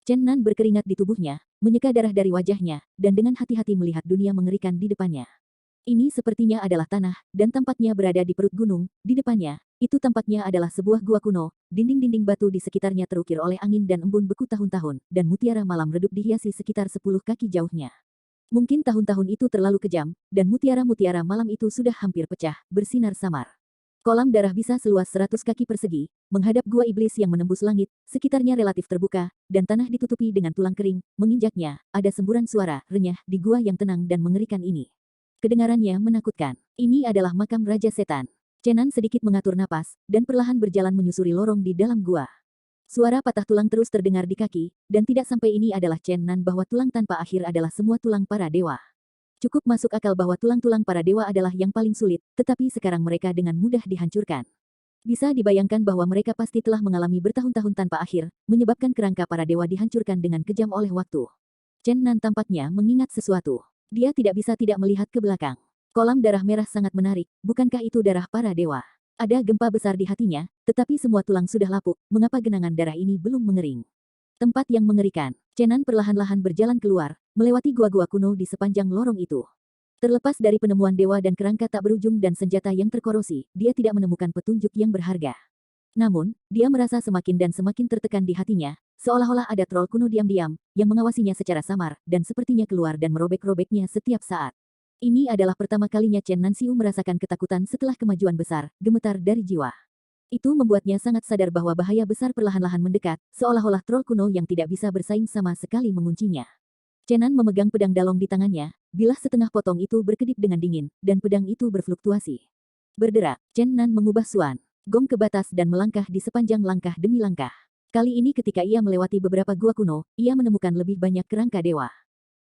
Chen Nan berkeringat di tubuhnya, menyeka darah dari wajahnya, dan dengan hati-hati melihat dunia mengerikan di depannya. Ini sepertinya adalah tanah, dan tampaknya berada di perut gunung, di depannya, itu tampaknya adalah sebuah gua kuno, dinding-dinding batu di sekitarnya terukir oleh angin dan embun beku tahun-tahun, dan mutiara malam redup dihiasi sekitar 10 kaki jauhnya. Mungkin tahun-tahun itu terlalu kejam, dan mutiara-mutiara malam itu sudah hampir pecah, bersinar samar. Kolam darah bisa seluas 100 kaki persegi, menghadap gua iblis yang menembus langit, sekitarnya relatif terbuka, dan tanah ditutupi dengan tulang kering, menginjaknya, ada semburan suara, renyah, di gua yang tenang dan mengerikan ini. Kedengarannya menakutkan. Ini adalah makam Raja Setan. Chen Nan sedikit mengatur napas, dan perlahan berjalan menyusuri lorong di dalam gua. Suara patah tulang terus terdengar di kaki, dan tidak sampai ini adalah Chen Nan bahwa tulang tanpa akhir adalah semua tulang para dewa. Cukup masuk akal bahwa tulang-tulang para dewa adalah yang paling sulit, tetapi sekarang mereka dengan mudah dihancurkan. Bisa dibayangkan bahwa mereka pasti telah mengalami bertahun-tahun tanpa akhir, menyebabkan kerangka para dewa dihancurkan dengan kejam oleh waktu. Chen Nan tampaknya mengingat sesuatu. Dia tidak bisa tidak melihat ke belakang. Kolam darah merah sangat menarik, bukankah itu darah para dewa? Ada gempa besar di hatinya, tetapi semua tulang sudah lapuk, mengapa genangan darah ini belum mengering? Tempat yang mengerikan. Chen Nan perlahan-lahan berjalan keluar, melewati gua-gua kuno di sepanjang lorong itu. Terlepas dari penemuan dewa dan kerangka tak berujung dan senjata yang terkorosi, dia tidak menemukan petunjuk yang berharga. Namun, dia merasa semakin dan semakin tertekan di hatinya, seolah-olah ada troll kuno diam-diam, yang mengawasinya secara samar, dan sepertinya keluar dan merobek-robeknya setiap saat. Ini adalah pertama kalinya Chen Nanxiu merasakan ketakutan setelah kemajuan besar, gemetar dari jiwa. Itu membuatnya sangat sadar bahwa bahaya besar perlahan-lahan mendekat, seolah-olah troll kuno yang tidak bisa bersaing sama sekali menguncinya. Chen Nan memegang pedang dalong di tangannya, bilah setengah potong itu berkedip dengan dingin, dan pedang itu berfluktuasi. Berderak, Chen Nan mengubah suan, gong ke batas dan melangkah di sepanjang langkah demi langkah. Kali ini ketika ia melewati beberapa gua kuno, ia menemukan lebih banyak kerangka dewa.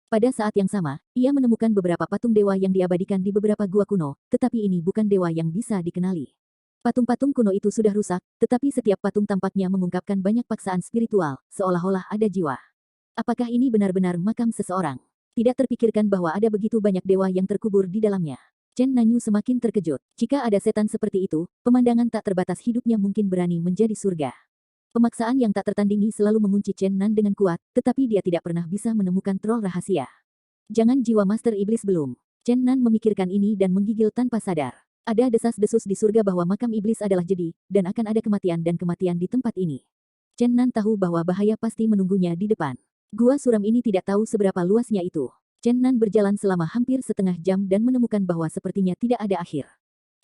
Pada saat yang sama, ia menemukan beberapa patung dewa yang diabadikan di beberapa gua kuno, tetapi ini bukan dewa yang bisa dikenali. Patung-patung kuno itu sudah rusak, tetapi setiap patung tampaknya mengungkapkan banyak paksaan spiritual, seolah-olah ada jiwa. Apakah ini benar-benar makam seseorang? Tidak terpikirkan bahwa ada begitu banyak dewa yang terkubur di dalamnya. Chen Nanyu semakin terkejut. Jika ada setan seperti itu, pemandangan tak terbatas hidupnya mungkin berani menjadi surga. Pemaksaan yang tak tertandingi selalu mengunci Chen Nan dengan kuat, tetapi dia tidak pernah bisa menemukan troll rahasia. Jangan jiwa Master Iblis belum. Chen Nan memikirkan ini dan menggigil tanpa sadar. Ada desas-desus di surga bahwa makam iblis adalah jadi, dan akan ada kematian dan kematian di tempat ini. Chen Nan tahu bahwa bahaya pasti menunggunya di depan. Gua suram ini tidak tahu seberapa luasnya itu. Chen Nan berjalan selama hampir setengah jam dan menemukan bahwa sepertinya tidak ada akhir.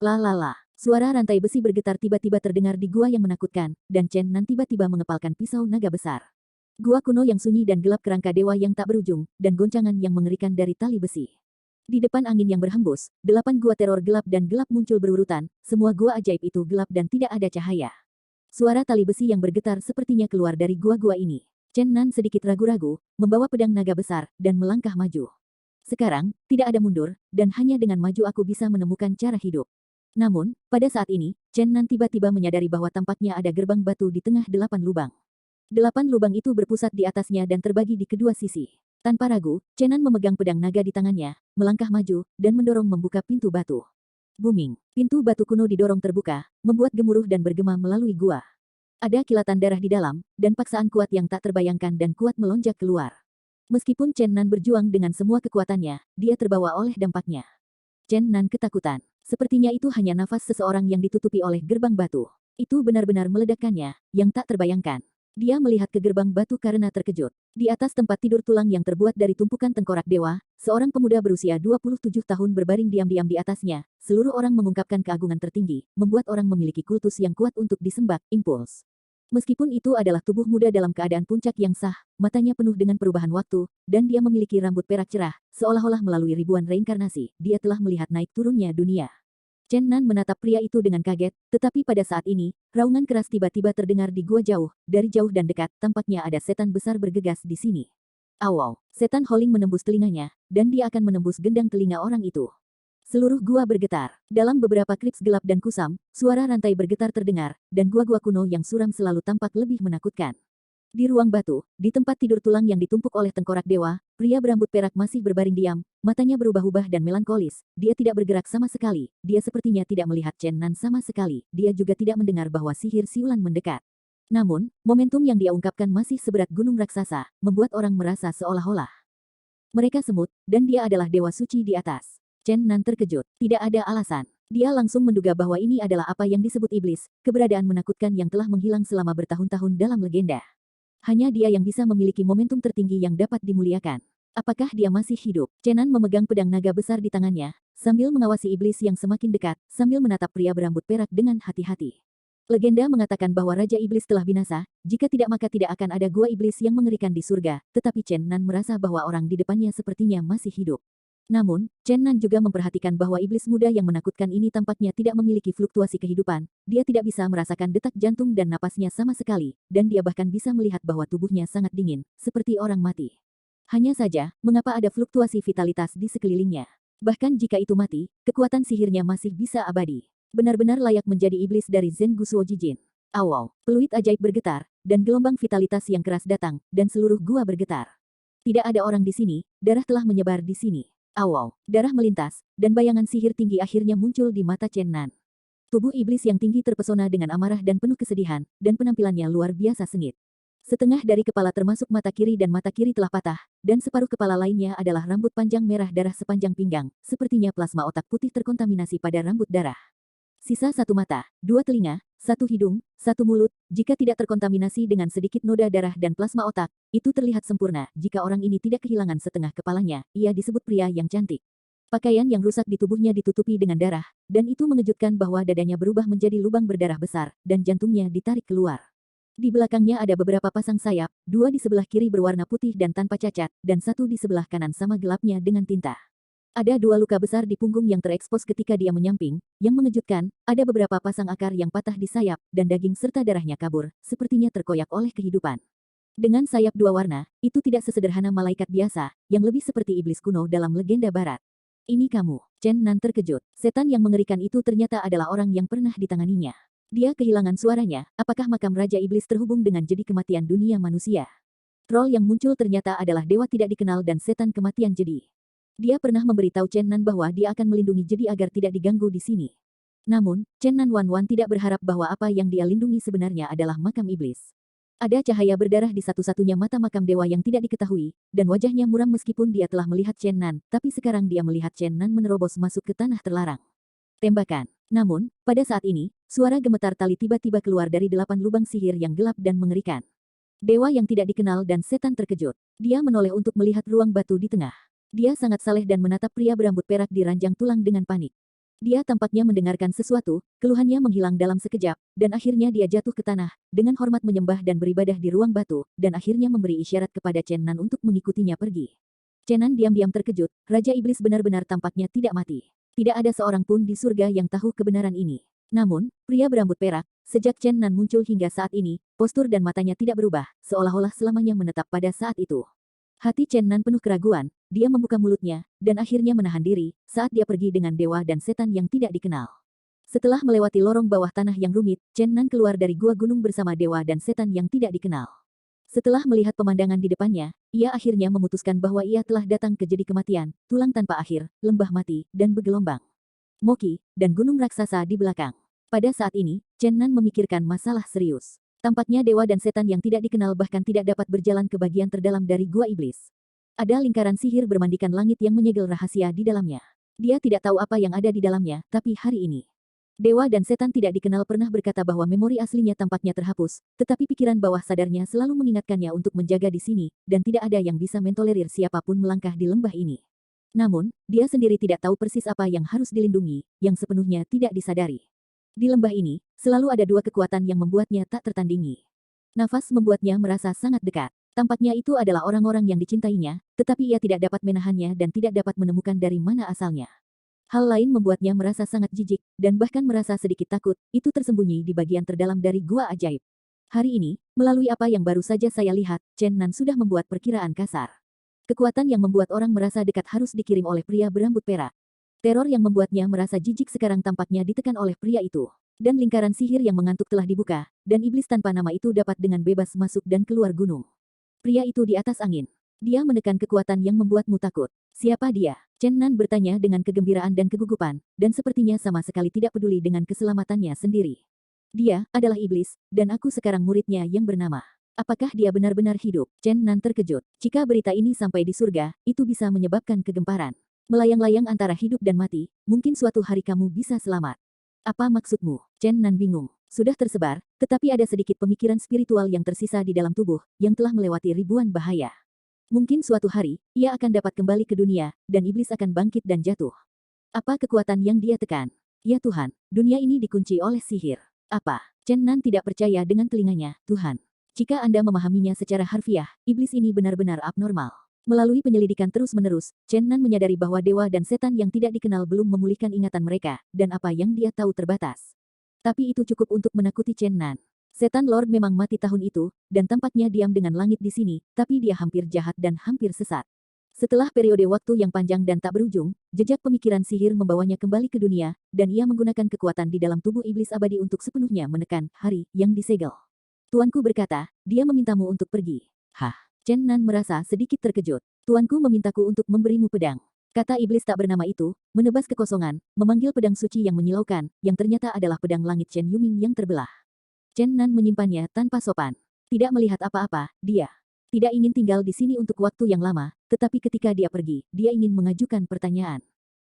La la la. Suara rantai besi bergetar tiba-tiba terdengar di gua yang menakutkan, dan Chen Nan tiba-tiba mengepalkan pisau naga besar. Gua kuno yang sunyi dan gelap kerangka dewa yang tak berujung, dan goncangan yang mengerikan dari tali besi. Di depan angin yang berhembus, 8 gua teror gelap dan gelap muncul berurutan, semua gua ajaib itu gelap dan tidak ada cahaya. Suara tali besi yang bergetar sepertinya keluar dari gua-gua ini. Chen Nan sedikit ragu-ragu, membawa pedang naga besar, dan melangkah maju. Sekarang, tidak ada mundur, dan hanya dengan maju aku bisa menemukan cara hidup. Namun, pada saat ini, Chen Nan tiba-tiba menyadari bahwa tampaknya ada gerbang batu di tengah 8 lubang. 8 lubang itu berpusat di atasnya dan terbagi di kedua sisi. Tanpa ragu, Chen Nan memegang pedang naga di tangannya, melangkah maju, dan mendorong membuka pintu batu. Booming. Pintu batu kuno didorong terbuka, membuat gemuruh dan bergema melalui gua. Ada kilatan darah di dalam, dan paksaan kuat yang tak terbayangkan dan kuat melonjak keluar. Meskipun Chen Nan berjuang dengan semua kekuatannya, dia terbawa oleh dampaknya. Chen Nan ketakutan. Sepertinya itu hanya nafas seseorang yang ditutupi oleh gerbang batu. Itu benar-benar meledakkannya, yang tak terbayangkan. Dia melihat ke gerbang batu karena terkejut. Di atas tempat tidur tulang yang terbuat dari tumpukan tengkorak dewa, seorang pemuda berusia 27 tahun berbaring diam-diam di atasnya. Seluruh orang mengungkapkan keagungan tertinggi, membuat orang memiliki kultus yang kuat untuk disembah, impuls. Meskipun itu adalah tubuh muda dalam keadaan puncak yang sah, matanya penuh dengan perubahan waktu, dan dia memiliki rambut perak cerah, seolah-olah melalui ribuan reinkarnasi, dia telah melihat naik turunnya dunia. Chen Nan menatap pria itu dengan kaget, tetapi pada saat ini, raungan keras tiba-tiba terdengar di gua jauh, dari jauh dan dekat, tampaknya ada setan besar bergegas di sini. Awaw, setan Holing menembus telinganya, dan dia akan menembus gendang telinga orang itu. Seluruh gua bergetar. Dalam beberapa krips gelap dan kusam, suara rantai bergetar terdengar, dan gua-gua kuno yang suram selalu tampak lebih menakutkan. Di ruang batu, di tempat tidur tulang yang ditumpuk oleh tengkorak dewa, pria berambut perak masih berbaring diam, matanya berubah-ubah dan melankolis. Dia tidak bergerak sama sekali, dia sepertinya tidak melihat Chen Nan sama sekali, dia juga tidak mendengar bahwa sihir siulan mendekat. Namun, momentum yang dia ungkapkan masih seberat gunung raksasa, membuat orang merasa seolah-olah mereka semut, dan dia adalah dewa suci di atas. Chen Nan terkejut. Tidak ada alasan. Dia langsung menduga bahwa ini adalah apa yang disebut iblis, keberadaan menakutkan yang telah menghilang selama bertahun-tahun dalam legenda. Hanya dia yang bisa memiliki momentum tertinggi yang dapat dimuliakan. Apakah dia masih hidup? Chen Nan memegang pedang naga besar di tangannya, sambil mengawasi iblis yang semakin dekat, sambil menatap pria berambut perak dengan hati-hati. Legenda mengatakan bahwa Raja Iblis telah binasa, jika tidak maka tidak akan ada gua iblis yang mengerikan di surga, tetapi Chen Nan merasa bahwa orang di depannya sepertinya masih hidup. Namun, Chen Nan juga memperhatikan bahwa iblis muda yang menakutkan ini tampaknya tidak memiliki fluktuasi kehidupan, dia tidak bisa merasakan detak jantung dan napasnya sama sekali, dan dia bahkan bisa melihat bahwa tubuhnya sangat dingin, seperti orang mati. Hanya saja, mengapa ada fluktuasi vitalitas di sekelilingnya? Bahkan jika itu mati, kekuatan sihirnya masih bisa abadi. Benar-benar layak menjadi iblis dari Zen Gusuo Jijin. Awaw, peluit ajaib bergetar, dan gelombang vitalitas yang keras datang, dan seluruh gua bergetar. Tidak ada orang di sini, darah telah menyebar di sini. Awaw, darah melintas, dan bayangan sihir tinggi akhirnya muncul di mata Chen Nan. Tubuh iblis yang tinggi terpesona dengan amarah dan penuh kesedihan, dan penampilannya luar biasa sengit. Setengah dari kepala termasuk mata kiri dan mata kiri telah patah, dan separuh kepala lainnya adalah rambut panjang merah darah sepanjang pinggang, sepertinya plasma otak putih terkontaminasi pada rambut darah. Sisa satu mata, dua telinga, satu hidung, satu mulut, jika tidak terkontaminasi dengan sedikit noda darah dan plasma otak, itu terlihat sempurna. Jika orang ini tidak kehilangan setengah kepalanya, ia disebut pria yang cantik. Pakaian yang rusak di tubuhnya ditutupi dengan darah, dan itu mengejutkan bahwa dadanya berubah menjadi lubang berdarah besar, dan jantungnya ditarik keluar. Di belakangnya ada beberapa pasang sayap, dua di sebelah kiri berwarna putih dan tanpa cacat, dan satu di sebelah kanan sama gelapnya dengan tinta. Ada dua luka besar di punggung yang terekspos ketika dia menyamping, yang mengejutkan, ada beberapa pasang akar yang patah di sayap, dan daging serta darahnya kabur, sepertinya terkoyak oleh kehidupan. Dengan sayap dua warna, itu tidak sesederhana malaikat biasa, yang lebih seperti iblis kuno dalam legenda barat. Ini kamu. Chen Nan terkejut. Setan yang mengerikan itu ternyata adalah orang yang pernah ditanganinya. Dia kehilangan suaranya, apakah makam Raja Iblis terhubung dengan jedi kematian dunia manusia? Troll yang muncul ternyata adalah dewa tidak dikenal dan setan kematian jedi. Dia pernah memberitahu Chen Nan bahwa dia akan melindungi jedi agar tidak diganggu di sini. Namun, Chen Nan Wanwan tidak berharap bahwa apa yang dia lindungi sebenarnya adalah makam iblis. Ada cahaya berdarah di satu-satunya mata makam dewa yang tidak diketahui, dan wajahnya muram meskipun dia telah melihat Chen Nan, tapi sekarang dia melihat Chen Nan menerobos masuk ke tanah terlarang. Tembakan. Namun, pada saat ini, suara gemetar tali tiba-tiba keluar dari 8 lubang sihir yang gelap dan mengerikan. Dewa yang tidak dikenal dan setan terkejut. Dia menoleh untuk melihat ruang batu di tengah. Dia sangat saleh dan menatap pria berambut perak di ranjang tulang dengan panik. Dia tampaknya mendengarkan sesuatu, keluhannya menghilang dalam sekejap, dan akhirnya dia jatuh ke tanah, dengan hormat menyembah dan beribadah di ruang batu, dan akhirnya memberi isyarat kepada Chen Nan untuk mengikutinya pergi. Chen Nan diam-diam terkejut, Raja Iblis benar-benar tampaknya tidak mati. Tidak ada seorang pun di surga yang tahu kebenaran ini. Namun, pria berambut perak, sejak Chen Nan muncul hingga saat ini, postur dan matanya tidak berubah, seolah-olah selamanya menetap pada saat itu. Hati Chen Nan penuh keraguan, dia membuka mulutnya, dan akhirnya menahan diri, saat dia pergi dengan dewa dan setan yang tidak dikenal. Setelah melewati lorong bawah tanah yang rumit, Chen Nan keluar dari gua gunung bersama dewa dan setan yang tidak dikenal. Setelah melihat pemandangan di depannya, ia akhirnya memutuskan bahwa ia telah datang ke jedi kematian, tulang tanpa akhir, lembah mati, dan bergelombang. Moki, dan gunung raksasa di belakang. Pada saat ini, Chen Nan memikirkan masalah serius. Tampaknya dewa dan setan yang tidak dikenal bahkan tidak dapat berjalan ke bagian terdalam dari gua iblis. Ada lingkaran sihir bermandikan langit yang menyegel rahasia di dalamnya. Dia tidak tahu apa yang ada di dalamnya, tapi hari ini. Dewa dan setan tidak dikenal pernah berkata bahwa memori aslinya tampaknya terhapus, tetapi pikiran bawah sadarnya selalu mengingatkannya untuk menjaga di sini, dan tidak ada yang bisa mentolerir siapapun melangkah di lembah ini. Namun, dia sendiri tidak tahu persis apa yang harus dilindungi, yang sepenuhnya tidak disadari. Di lembah ini, selalu ada dua kekuatan yang membuatnya tak tertandingi. Nafas membuatnya merasa sangat dekat. Tampaknya itu adalah orang-orang yang dicintainya, tetapi ia tidak dapat menahannya dan tidak dapat menemukan dari mana asalnya. Hal lain membuatnya merasa sangat jijik, dan bahkan merasa sedikit takut, itu tersembunyi di bagian terdalam dari gua ajaib. Hari ini, melalui apa yang baru saja saya lihat, Chen Nan sudah membuat perkiraan kasar. Kekuatan yang membuat orang merasa dekat harus dikirim oleh pria berambut perak. Teror yang membuatnya merasa jijik sekarang tampaknya ditekan oleh pria itu. Dan lingkaran sihir yang mengantuk telah dibuka, dan iblis tanpa nama itu dapat dengan bebas masuk dan keluar gunung. Pria itu di atas angin. Dia menekan kekuatan yang membuatmu takut. Siapa dia? Chen Nan bertanya dengan kegembiraan dan kegugupan, dan sepertinya sama sekali tidak peduli dengan keselamatannya sendiri. Dia adalah iblis, dan aku sekarang muridnya yang bernama. Apakah dia benar-benar hidup? Chen Nan terkejut. Jika berita ini sampai di surga, itu bisa menyebabkan kegemparan. Melayang-layang antara hidup dan mati, mungkin suatu hari kamu bisa selamat. Apa maksudmu? Chen Nan bingung. Sudah tersebar, tetapi ada sedikit pemikiran spiritual yang tersisa di dalam tubuh, yang telah melewati ribuan bahaya. Mungkin suatu hari, ia akan dapat kembali ke dunia, dan iblis akan bangkit dan jatuh. Apa kekuatan yang dia tekan? Ya Tuhan, dunia ini dikunci oleh sihir. Apa? Chen Nan tidak percaya dengan telinganya, Tuhan. Jika Anda memahaminya secara harfiah, iblis ini benar-benar abnormal. Melalui penyelidikan terus-menerus, Chen Nan menyadari bahwa dewa dan setan yang tidak dikenal belum memulihkan ingatan mereka, dan apa yang dia tahu terbatas. Tapi itu cukup untuk menakuti Chen Nan. Setan Lord memang mati tahun itu, dan tampaknya diam dengan langit di sini, tapi dia hampir jahat dan hampir sesat. Setelah periode waktu yang panjang dan tak berujung, jejak pemikiran sihir membawanya kembali ke dunia, dan ia menggunakan kekuatan di dalam tubuh iblis abadi untuk sepenuhnya menekan hari yang disegel. Tuanku berkata, dia memintamu untuk pergi. Hah? Chen Nan merasa sedikit terkejut. Tuanku memintaku untuk memberimu pedang. Kata iblis tak bernama itu, menebas kekosongan, memanggil pedang suci yang menyilaukan, yang ternyata adalah pedang langit Chen Yuming yang terbelah. Chen Nan menyimpannya tanpa sopan. Tidak melihat apa-apa, dia tidak ingin tinggal di sini untuk waktu yang lama, tetapi ketika dia pergi, dia ingin mengajukan pertanyaan.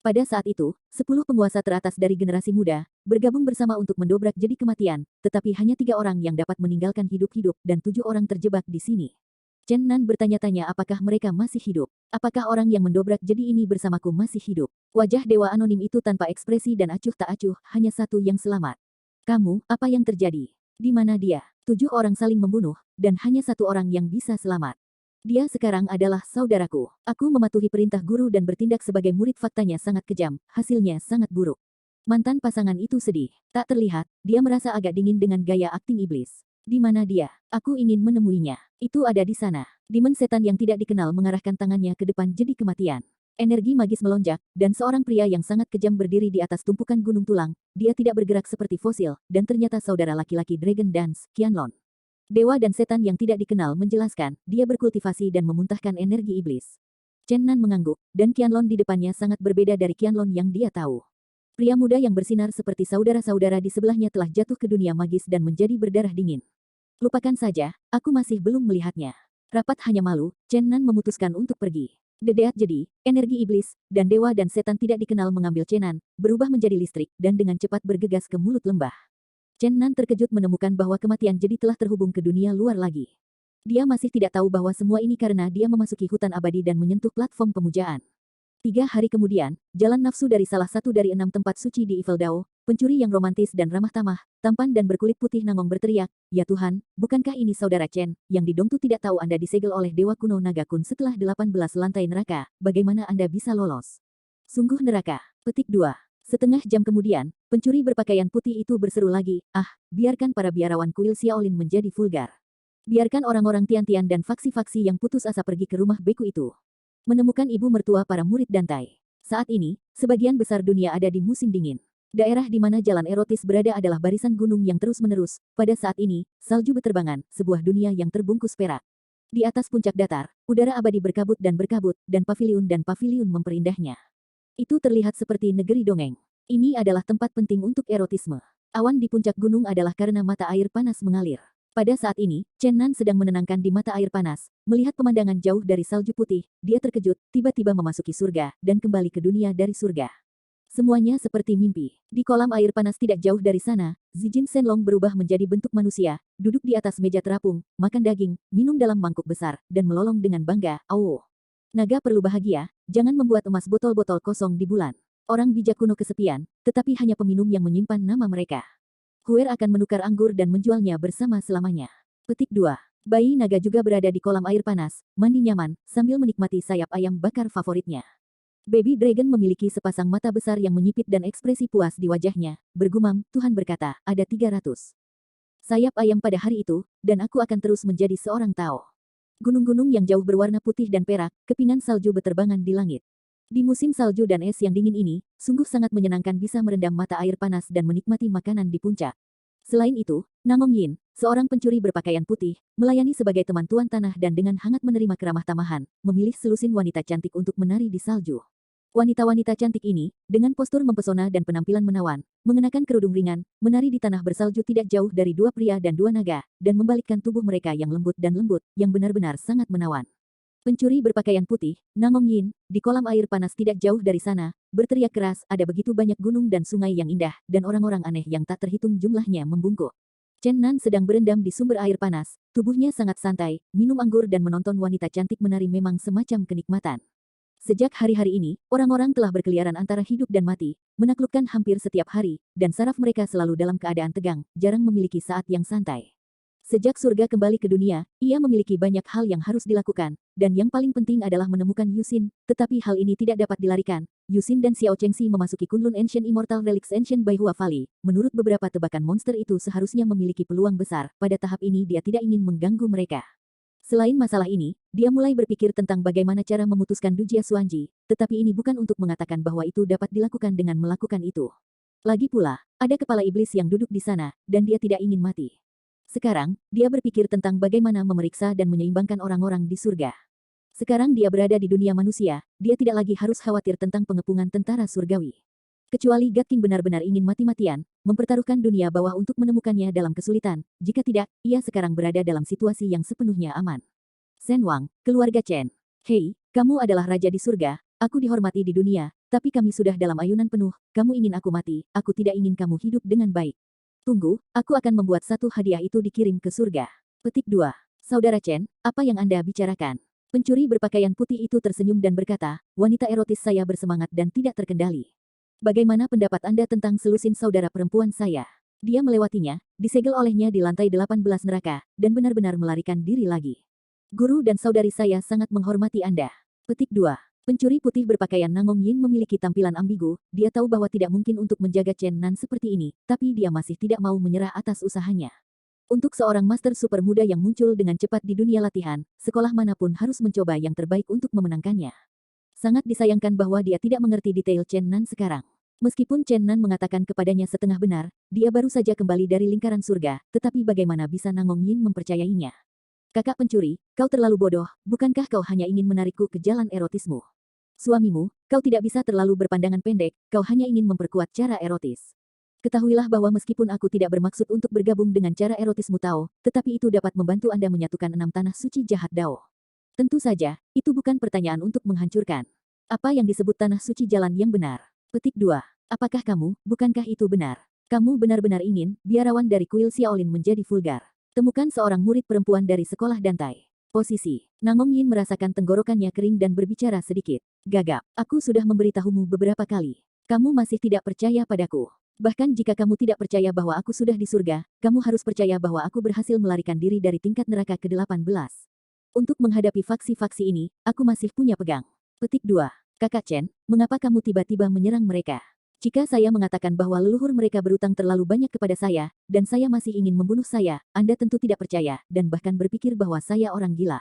Pada saat itu, 10 penguasa teratas dari generasi muda, bergabung bersama untuk mendobrak jedi kematian, tetapi hanya 3 orang yang dapat meninggalkan hidup-hidup dan 7 orang terjebak di sini. Chen Nan bertanya-tanya apakah mereka masih hidup. Apakah orang yang mendobrak jedi ini bersamaku masih hidup? Wajah dewa anonim itu tanpa ekspresi dan acuh tak acuh, hanya satu yang selamat. Kamu, apa yang terjadi? Di mana dia? 7 orang saling membunuh, dan hanya 1 orang yang bisa selamat. Dia sekarang adalah saudaraku. Aku mematuhi perintah guru dan bertindak sebagai murid faktanya sangat kejam, hasilnya sangat buruk. Mantan pasangan itu sedih. Tak terlihat, dia merasa agak dingin dengan gaya akting iblis. Di mana dia? Aku ingin menemuinya. Itu ada di sana. Demon setan yang tidak dikenal mengarahkan tangannya ke depan jedi kematian. Energi magis melonjak, dan seorang pria yang sangat kejam berdiri di atas tumpukan gunung tulang. Dia tidak bergerak seperti fosil, dan ternyata saudara laki-laki Dragon Dance, Qianlong. Dewa dan setan yang tidak dikenal menjelaskan, dia berkultivasi dan memuntahkan energi iblis. Chen Nan mengangguk, dan Qianlong di depannya sangat berbeda dari Qianlong yang dia tahu. Pria muda yang bersinar seperti saudara-saudara di sebelahnya telah jatuh ke dunia magis dan menjadi berdarah dingin. Lupakan saja, aku masih belum melihatnya. Rapat hanya malu, Chen Nan memutuskan untuk pergi. Dedeat jadi, energi iblis, dan dewa dan setan tidak dikenal mengambil Chen Nan, berubah menjadi listrik, dan dengan cepat bergegas ke mulut lembah. Chen Nan terkejut menemukan bahwa kematian jadi telah terhubung ke dunia luar lagi. Dia masih tidak tahu bahwa semua ini karena dia memasuki hutan abadi dan menyentuh platform pemujaan. 3 hari kemudian, jalan nafsu dari salah satu dari 6 tempat suci di Evil Dao, pencuri yang romantis dan ramah tamah, tampan dan berkulit putih Nangong berteriak, "Ya Tuhan, bukankah ini saudara Chen, yang di Dongtu tidak tahu Anda disegel oleh Dewa Kuno Naga Kun setelah 18 lantai neraka, bagaimana Anda bisa lolos? Sungguh neraka." Petik 2. Setengah jam kemudian, pencuri berpakaian putih itu berseru lagi, biarkan para biarawan kuil Xiaolin menjadi vulgar. Biarkan orang-orang Tian-Tian dan faksi-faksi yang putus asa pergi ke rumah beku itu. Menemukan ibu mertua para murid Dantai. Saat ini, sebagian besar dunia ada di musim dingin. Daerah di mana jalan erotis berada adalah barisan gunung yang terus-menerus. Pada saat ini, salju beterbangan, sebuah dunia yang terbungkus perak. Di atas puncak datar, udara abadi berkabut, dan paviliun memperindahnya. Itu terlihat seperti negeri dongeng. Ini adalah tempat penting untuk erotisme. Awan di puncak gunung adalah karena mata air panas mengalir. Pada saat ini, Chen Nan sedang menenangkan di mata air panas. Melihat pemandangan jauh dari salju putih, dia terkejut, tiba-tiba memasuki surga, dan kembali ke dunia dari surga. Semuanya seperti mimpi. Di kolam air panas tidak jauh dari sana, Zijin Shenlong berubah menjadi bentuk manusia, duduk di atas meja terapung, makan daging, minum dalam mangkuk besar, dan melolong dengan bangga, "Oh, naga perlu bahagia, jangan membuat emas botol-botol kosong di bulan." Orang bijak kuno kesepian, tetapi hanya peminum yang menyimpan nama mereka. Huer akan menukar anggur dan menjualnya bersama selamanya. Petik 2. Bayi naga juga berada di kolam air panas, mandi nyaman, sambil menikmati sayap ayam bakar favoritnya. Baby Dragon memiliki sepasang mata besar yang menyipit dan ekspresi puas di wajahnya. Bergumam, Tuhan berkata, ada 300 sayap ayam pada hari itu, dan aku akan terus menjadi seorang Tao. Gunung-gunung yang jauh berwarna putih dan perak, kepingan salju beterbangan di langit. Di musim salju dan es yang dingin ini, sungguh sangat menyenangkan bisa merendam mata air panas dan menikmati makanan di puncak. Selain itu, Nangong Yin, seorang pencuri berpakaian putih, melayani sebagai teman tuan tanah dan dengan hangat menerima keramah tamahan, memilih selusin wanita cantik untuk menari di salju. Wanita-wanita cantik ini, dengan postur mempesona dan penampilan menawan, mengenakan kerudung ringan, menari di tanah bersalju tidak jauh dari 2 pria dan 2 naga, dan membalikkan tubuh mereka yang lembut, yang benar-benar sangat menawan. Pencuri berpakaian putih, Nangong Yin, di kolam air panas tidak jauh dari sana, berteriak keras, ada begitu banyak gunung dan sungai yang indah, dan orang-orang aneh yang tak terhitung jumlahnya membungkuk. Chen Nan sedang berendam di sumber air panas, tubuhnya sangat santai, minum anggur dan menonton wanita cantik menari memang semacam kenikmatan. Sejak hari-hari ini, orang-orang telah berkeliaran antara hidup dan mati, menaklukkan hampir setiap hari, dan saraf mereka selalu dalam keadaan tegang, jarang memiliki saat yang santai. Sejak surga kembali ke dunia, ia memiliki banyak hal yang harus dilakukan, dan yang paling penting adalah menemukan Yusin, tetapi hal ini tidak dapat dilarikan. Yusin dan Xiao Chengxi memasuki Kunlun Ancient Immortal Relics Ancient Baihua Valley. Menurut beberapa tebakan monster itu seharusnya memiliki peluang besar, pada tahap ini dia tidak ingin mengganggu mereka. Selain masalah ini, dia mulai berpikir tentang bagaimana cara memutuskan Dujia Xuanji, tetapi ini bukan untuk mengatakan bahwa itu dapat dilakukan dengan melakukan itu. Lagi pula, ada kepala iblis yang duduk di sana, dan dia tidak ingin mati. Sekarang, dia berpikir tentang bagaimana memeriksa dan menyeimbangkan orang-orang di surga. Sekarang dia berada di dunia manusia, dia tidak lagi harus khawatir tentang pengepungan tentara surgawi. Kecuali God King benar-benar ingin mati-matian, mempertaruhkan dunia bawah untuk menemukannya dalam kesulitan, jika tidak, ia sekarang berada dalam situasi yang sepenuhnya aman. Shen Wang, keluarga Chen. Hei, kamu adalah raja di surga, aku dihormati di dunia, tapi kami sudah dalam ayunan penuh, kamu ingin aku mati, aku tidak ingin kamu hidup dengan baik. Tunggu, aku akan membuat satu hadiah itu dikirim ke surga. Petik 2. Saudara Chen, apa yang Anda bicarakan? Pencuri berpakaian putih itu tersenyum dan berkata, wanita erotis saya bersemangat dan tidak terkendali. Bagaimana pendapat Anda tentang selusin saudara perempuan saya? Dia melewatinya, disegel olehnya di lantai 18 neraka, dan benar-benar melarikan diri lagi. Guru dan saudari saya sangat menghormati Anda. Petik 2. Pencuri putih berpakaian Nangong Yin memiliki tampilan ambigu, dia tahu bahwa tidak mungkin untuk menjaga Chen Nan seperti ini, tapi dia masih tidak mau menyerah atas usahanya. Untuk seorang master super muda yang muncul dengan cepat di dunia latihan, sekolah manapun harus mencoba yang terbaik untuk memenangkannya. Sangat disayangkan bahwa dia tidak mengerti detail Chen Nan sekarang. Meskipun Chen Nan mengatakan kepadanya setengah benar, dia baru saja kembali dari lingkaran surga, tetapi bagaimana bisa Nangong Yin mempercayainya? Kakak pencuri, kau terlalu bodoh, bukankah kau hanya ingin menarikku ke jalan erotismu? Suamimu, kau tidak bisa terlalu berpandangan pendek, kau hanya ingin memperkuat cara erotis. Ketahuilah bahwa meskipun aku tidak bermaksud untuk bergabung dengan cara erotismu Tao, tetapi itu dapat membantu Anda menyatukan 6 tanah suci jahat Dao. Tentu saja, itu bukan pertanyaan untuk menghancurkan. Apa yang disebut tanah suci jalan yang benar? Petik 2. Apakah kamu, bukankah itu benar? Kamu benar-benar ingin, biarawan dari kuil Xiaolin menjadi vulgar. Temukan seorang murid perempuan dari sekolah Dantai. Posisi. Nangong Yin merasakan tenggorokannya kering dan berbicara sedikit. Gagap. Aku sudah memberitahumu beberapa kali. Kamu masih tidak percaya padaku. Bahkan jika kamu tidak percaya bahwa aku sudah di surga, kamu harus percaya bahwa aku berhasil melarikan diri dari tingkat neraka ke-18. Untuk menghadapi faksi-faksi ini, aku masih punya pegang. Petik 2. Kakak Chen, mengapa kamu tiba-tiba menyerang mereka? Jika saya mengatakan bahwa leluhur mereka berutang terlalu banyak kepada saya, dan saya masih ingin membunuh saya, Anda tentu tidak percaya, dan bahkan berpikir bahwa saya orang gila.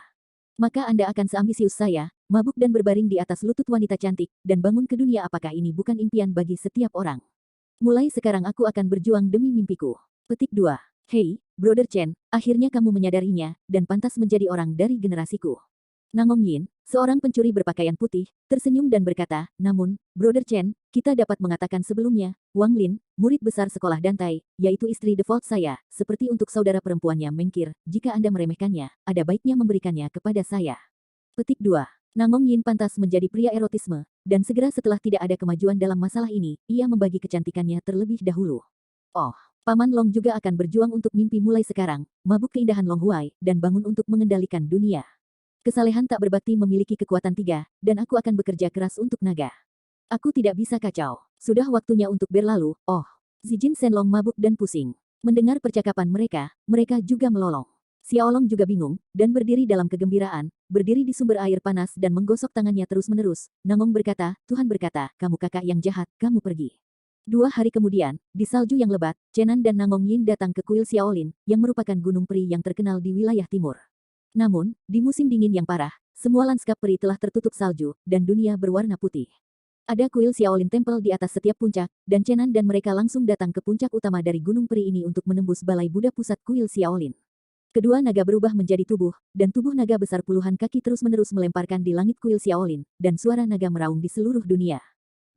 Maka Anda akan seambisius saya, mabuk dan berbaring di atas lutut wanita cantik, dan bangun ke dunia. Apakah ini bukan impian bagi setiap orang? Mulai sekarang aku akan berjuang demi mimpiku. Petik 2. Hei, Brother Chen, akhirnya kamu menyadarinya, dan pantas menjadi orang dari generasiku. Nangong Yin, seorang pencuri berpakaian putih, tersenyum dan berkata, namun, Brother Chen, kita dapat mengatakan sebelumnya, Wang Lin, murid besar sekolah Dantai, yaitu istri default saya, seperti untuk saudara perempuannya Mengkir, jika Anda meremehkannya, ada baiknya memberikannya kepada saya. Petik 2. Nangong Yin pantas menjadi pria erotisme, dan segera setelah tidak ada kemajuan dalam masalah ini, ia membagi kecantikannya terlebih dahulu. Oh, Paman Long juga akan berjuang untuk mimpi mulai sekarang, mabuk keindahan Long Huai, dan bangun untuk mengendalikan dunia. Kesalehan tak berbakti memiliki kekuatan 3, dan aku akan bekerja keras untuk naga. Aku tidak bisa kacau. Sudah waktunya untuk berlalu, oh. Zijin Shenlong mabuk dan pusing. Mendengar percakapan mereka juga melolong. Xiaolong juga bingung, dan berdiri dalam kegembiraan, berdiri di sumber air panas dan menggosok tangannya terus-menerus. Nangong berkata, Tuhan berkata, kamu kakak yang jahat, kamu pergi. 2 hari kemudian, di salju yang lebat, Chenan dan Nangong Yin datang ke kuil Xiaolin, yang merupakan gunung peri yang terkenal di wilayah timur. Namun, di musim dingin yang parah, semua lanskap peri telah tertutup salju, dan dunia berwarna putih. Ada kuil Xiaolin Temple di atas setiap puncak, dan Chenan dan mereka langsung datang ke puncak utama dari gunung peri ini untuk menembus balai Buddha pusat kuil Xiaolin. Kedua naga berubah menjadi tubuh, dan tubuh naga besar puluhan kaki terus-menerus melemparkan di langit kuil Xiaolin, dan suara naga meraung di seluruh dunia.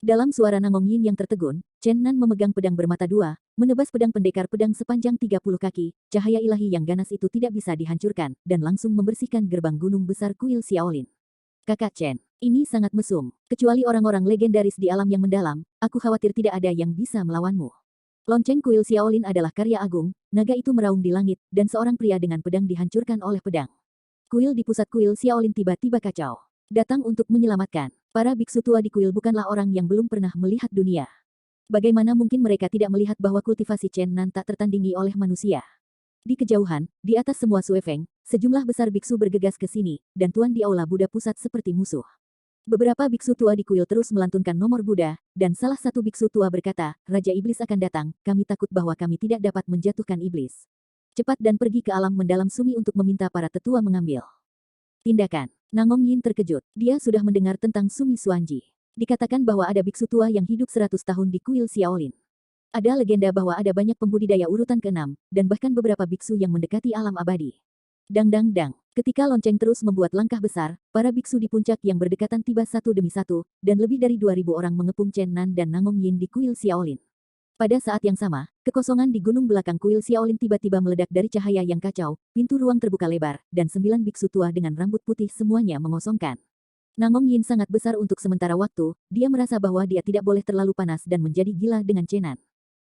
Dalam suara Nangong Yin yang tertegun, Chen Nan memegang pedang bermata 2, menebas pedang pendekar pedang sepanjang 30 kaki, cahaya ilahi yang ganas itu tidak bisa dihancurkan, dan langsung membersihkan gerbang gunung besar kuil Xiaolin. Kakak Chen, ini sangat mesum, kecuali orang-orang legendaris di alam yang mendalam, aku khawatir tidak ada yang bisa melawanmu. Lonceng kuil Xiaolin adalah karya agung, naga itu meraung di langit, dan seorang pria dengan pedang dihancurkan oleh pedang. Kuil di pusat kuil Xiaolin tiba-tiba kacau. Datang untuk menyelamatkan. Para biksu tua di kuil bukanlah orang yang belum pernah melihat dunia. Bagaimana mungkin mereka tidak melihat bahwa kultivasi Chen Nan tak tertandingi oleh manusia? Di kejauhan, di atas semua Suefeng, sejumlah besar biksu bergegas ke sini, dan tuan di aula Buddha pusat seperti musuh. Beberapa biksu tua di kuil terus melantunkan nomor Buddha, dan salah satu biksu tua berkata, Raja Iblis akan datang, kami takut bahwa kami tidak dapat menjatuhkan iblis. Cepat dan pergi ke alam mendalam Sumi untuk meminta para tetua mengambil tindakan. Nangong Yin terkejut, dia sudah mendengar tentang Sumi Suanji. Dikatakan bahwa ada biksu tua yang hidup 100 tahun di kuil Xiaolin. Ada legenda bahwa ada banyak pembudidaya urutan ke-6, dan bahkan beberapa biksu yang mendekati alam abadi. Dang dang dang. Ketika lonceng terus membuat langkah besar, para biksu di puncak yang berdekatan tiba satu demi satu, dan lebih dari 2.000 orang mengepung Chen Nan dan Nangong Yin di kuil Xiaolin. Pada saat yang sama, kekosongan di gunung belakang kuil Xiaolin tiba-tiba meledak dari cahaya yang kacau, pintu ruang terbuka lebar, dan 9 biksu tua dengan rambut putih semuanya mengosongkan. Nangong Yin sangat besar untuk sementara waktu, dia merasa bahwa dia tidak boleh terlalu panas dan menjadi gila dengan Chenan.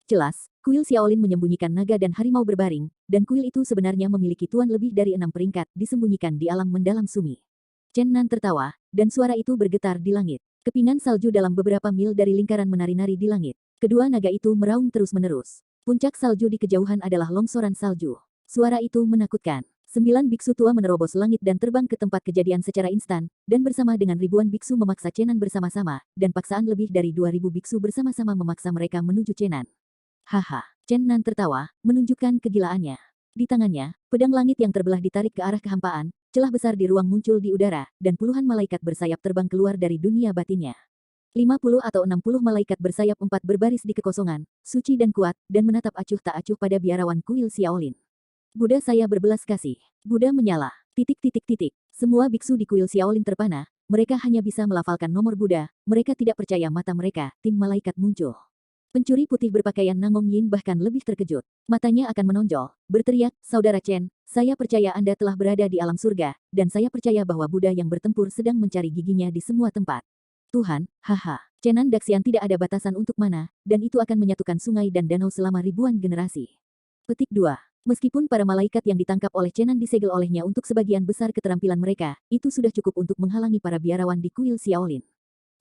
Jelas, kuil Xiaolin menyembunyikan naga dan harimau berbaring, dan kuil itu sebenarnya memiliki tuan lebih dari 6 peringkat disembunyikan di alam mendalam Sumi. Chen Nan tertawa, dan suara itu bergetar di langit. Kepingan salju dalam beberapa mil dari lingkaran menari-nari di langit. Kedua naga itu meraung terus-menerus. Puncak salju di kejauhan adalah longsoran salju. Suara itu menakutkan. 9 biksu tua menerobos langit dan terbang ke tempat kejadian secara instan, dan bersama dengan ribuan biksu memaksa Chenan bersama-sama, dan paksaan lebih dari 2.000 biksu bersama-sama memaksa mereka menuju Chenan. Haha, Chen Nan tertawa, menunjukkan kegilaannya. Di tangannya, pedang langit yang terbelah ditarik ke arah kehampaan, celah besar di ruang muncul di udara, dan puluhan malaikat bersayap terbang keluar dari dunia batinnya. 50 atau 60 malaikat bersayap empat berbaris di kekosongan, suci dan kuat, dan menatap acuh tak acuh pada biarawan kuil Xiaolin. Buddha saya berbelas kasih. Buddha menyala. Titik titik titik. Semua biksu di kuil Xiaolin terpana, mereka hanya bisa melafalkan nomor Buddha, mereka tidak percaya mata mereka, tim malaikat muncul. Pencuri putih berpakaian Nangong Yin bahkan lebih terkejut. Matanya akan menonjol, berteriak, Saudara Chen, saya percaya Anda telah berada di alam surga, dan saya percaya bahwa Buddha yang bertempur sedang mencari giginya di semua tempat. Tuhan, haha, Chenan Daxian tidak ada batasan untuk mana, dan itu akan menyatukan sungai dan danau selama ribuan generasi. Petik 2. Meskipun para malaikat yang ditangkap oleh Chenan disegel olehnya untuk sebagian besar keterampilan mereka, itu sudah cukup untuk menghalangi para biarawan di kuil Xiaolin.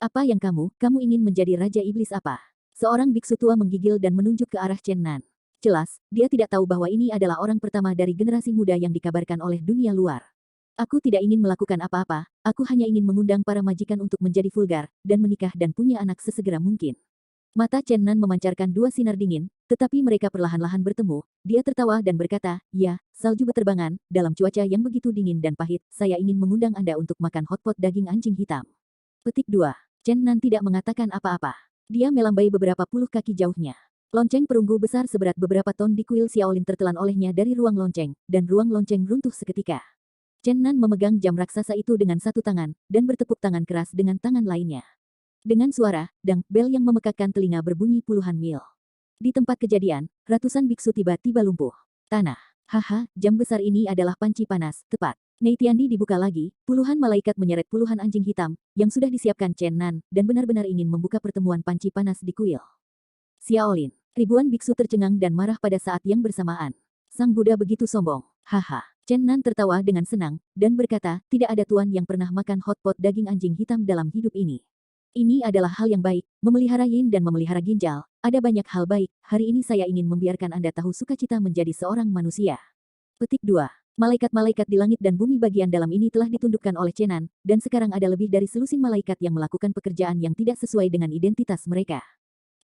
Apa yang kamu ingin menjadi Raja Iblis apa? Seorang biksu tua menggigil dan menunjuk ke arah Chen Nan. Jelas, dia tidak tahu bahwa ini adalah orang pertama dari generasi muda yang dikabarkan oleh dunia luar. Aku tidak ingin melakukan apa-apa, aku hanya ingin mengundang para majikan untuk menjadi vulgar, dan menikah dan punya anak sesegera mungkin. Mata Chen Nan memancarkan dua sinar dingin, tetapi mereka perlahan-lahan bertemu, dia tertawa dan berkata, ya, salju beterbangan, dalam cuaca yang begitu dingin dan pahit, saya ingin mengundang Anda untuk makan hotpot daging anjing hitam. Petik 2. Chen Nan tidak mengatakan apa-apa. Dia melambai beberapa puluh kaki jauhnya. Lonceng perunggu besar seberat beberapa ton di kuil Xiaolin tertelan olehnya dari ruang lonceng, dan ruang lonceng runtuh seketika. Chen Nan memegang jam raksasa itu dengan satu tangan, dan bertepuk tangan keras dengan tangan lainnya. Dengan suara, dang, bel yang memekakkan telinga berbunyi puluhan mil. Di tempat kejadian, ratusan biksu tiba-tiba lumpuh. Tanah. Haha, jam besar ini adalah panci panas, tepat. Neitiandi dibuka lagi, puluhan malaikat menyeret puluhan anjing hitam, yang sudah disiapkan Chen Nan, dan benar-benar ingin membuka pertemuan panci panas di kuil Xiaolin. Ribuan biksu tercengang dan marah pada saat yang bersamaan. Sang Buddha begitu sombong. Haha. Chen Nan tertawa dengan senang, dan berkata, tidak ada tuan yang pernah makan hotpot daging anjing hitam dalam hidup ini. Ini adalah hal yang baik, memelihara yin dan memelihara ginjal, ada banyak hal baik, hari ini saya ingin membiarkan Anda tahu sukacita menjadi seorang manusia. Petik 2. Malaikat-malaikat di langit dan bumi bagian dalam ini telah ditundukkan oleh Chenan, dan sekarang ada lebih dari selusin malaikat yang melakukan pekerjaan yang tidak sesuai dengan identitas mereka.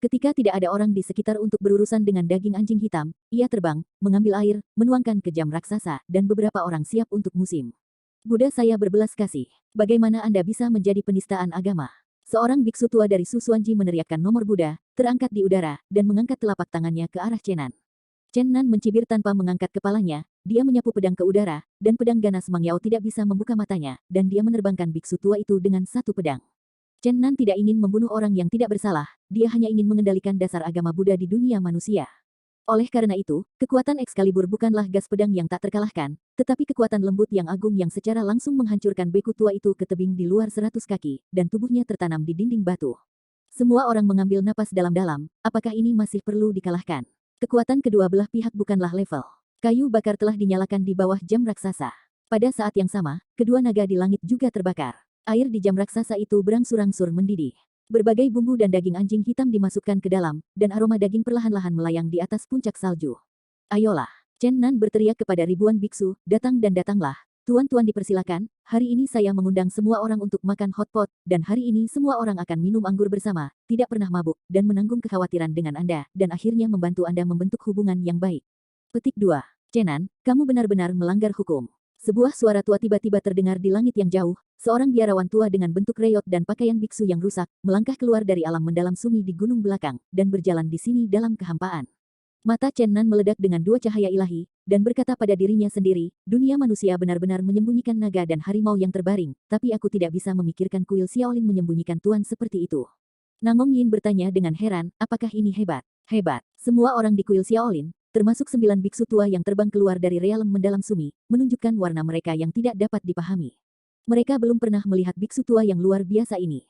Ketika tidak ada orang di sekitar untuk berurusan dengan daging anjing hitam, ia terbang, mengambil air, menuangkan ke jam raksasa, dan beberapa orang siap untuk musim. Buddha saya berbelas kasih. Bagaimana Anda bisa menjadi penistaan agama? Seorang biksu tua dari Susuanji meneriakkan nomor Buddha, terangkat di udara, dan mengangkat telapak tangannya ke arah Chenan. Chen Nan mencibir tanpa mengangkat kepalanya, dia menyapu pedang ke udara, dan pedang ganas Mang Yao tidak bisa membuka matanya, dan dia menerbangkan biksu tua itu dengan satu pedang. Chen Nan tidak ingin membunuh orang yang tidak bersalah, dia hanya ingin mengendalikan dasar agama Buddha di dunia manusia. Oleh karena itu, kekuatan Excalibur bukanlah gas pedang yang tak terkalahkan, tetapi kekuatan lembut yang agung yang secara langsung menghancurkan beku tua itu ke tebing di luar 100 kaki, dan tubuhnya tertanam di dinding batu. Semua orang mengambil napas dalam-dalam, apakah ini masih perlu dikalahkan? Kekuatan kedua belah pihak bukanlah level. Kayu bakar telah dinyalakan di bawah jam raksasa. Pada saat yang sama, kedua naga di langit juga terbakar. Air di jam raksasa itu berangsur-angsur mendidih. Berbagai bumbu dan daging anjing hitam dimasukkan ke dalam, dan aroma daging perlahan-lahan melayang di atas puncak salju. Ayolah, Chen Nan berteriak kepada ribuan biksu, datang dan datanglah. Tuan-tuan dipersilakan, hari ini saya mengundang semua orang untuk makan hotpot, dan hari ini semua orang akan minum anggur bersama, tidak pernah mabuk, dan menanggung kekhawatiran dengan Anda, dan akhirnya membantu Anda membentuk hubungan yang baik. Petik 2. Chen Nan, kamu benar-benar melanggar hukum. Sebuah suara tua tiba-tiba terdengar di langit yang jauh, seorang biarawan tua dengan bentuk reot dan pakaian biksu yang rusak, melangkah keluar dari alam mendalam sumi di gunung belakang, dan berjalan di sini dalam kehampaan. Mata Chen Nan meledak dengan dua cahaya ilahi, dan berkata pada dirinya sendiri, dunia manusia benar-benar menyembunyikan naga dan harimau yang terbaring, tapi aku tidak bisa memikirkan kuil Xiaolin menyembunyikan tuan seperti itu. Nangong Yin bertanya dengan heran, apakah ini hebat? Hebat. Semua orang di kuil Xiaolin, termasuk 9 biksu tua yang terbang keluar dari realem mendalam sumi, menunjukkan warna mereka yang tidak dapat dipahami. Mereka belum pernah melihat biksu tua yang luar biasa ini.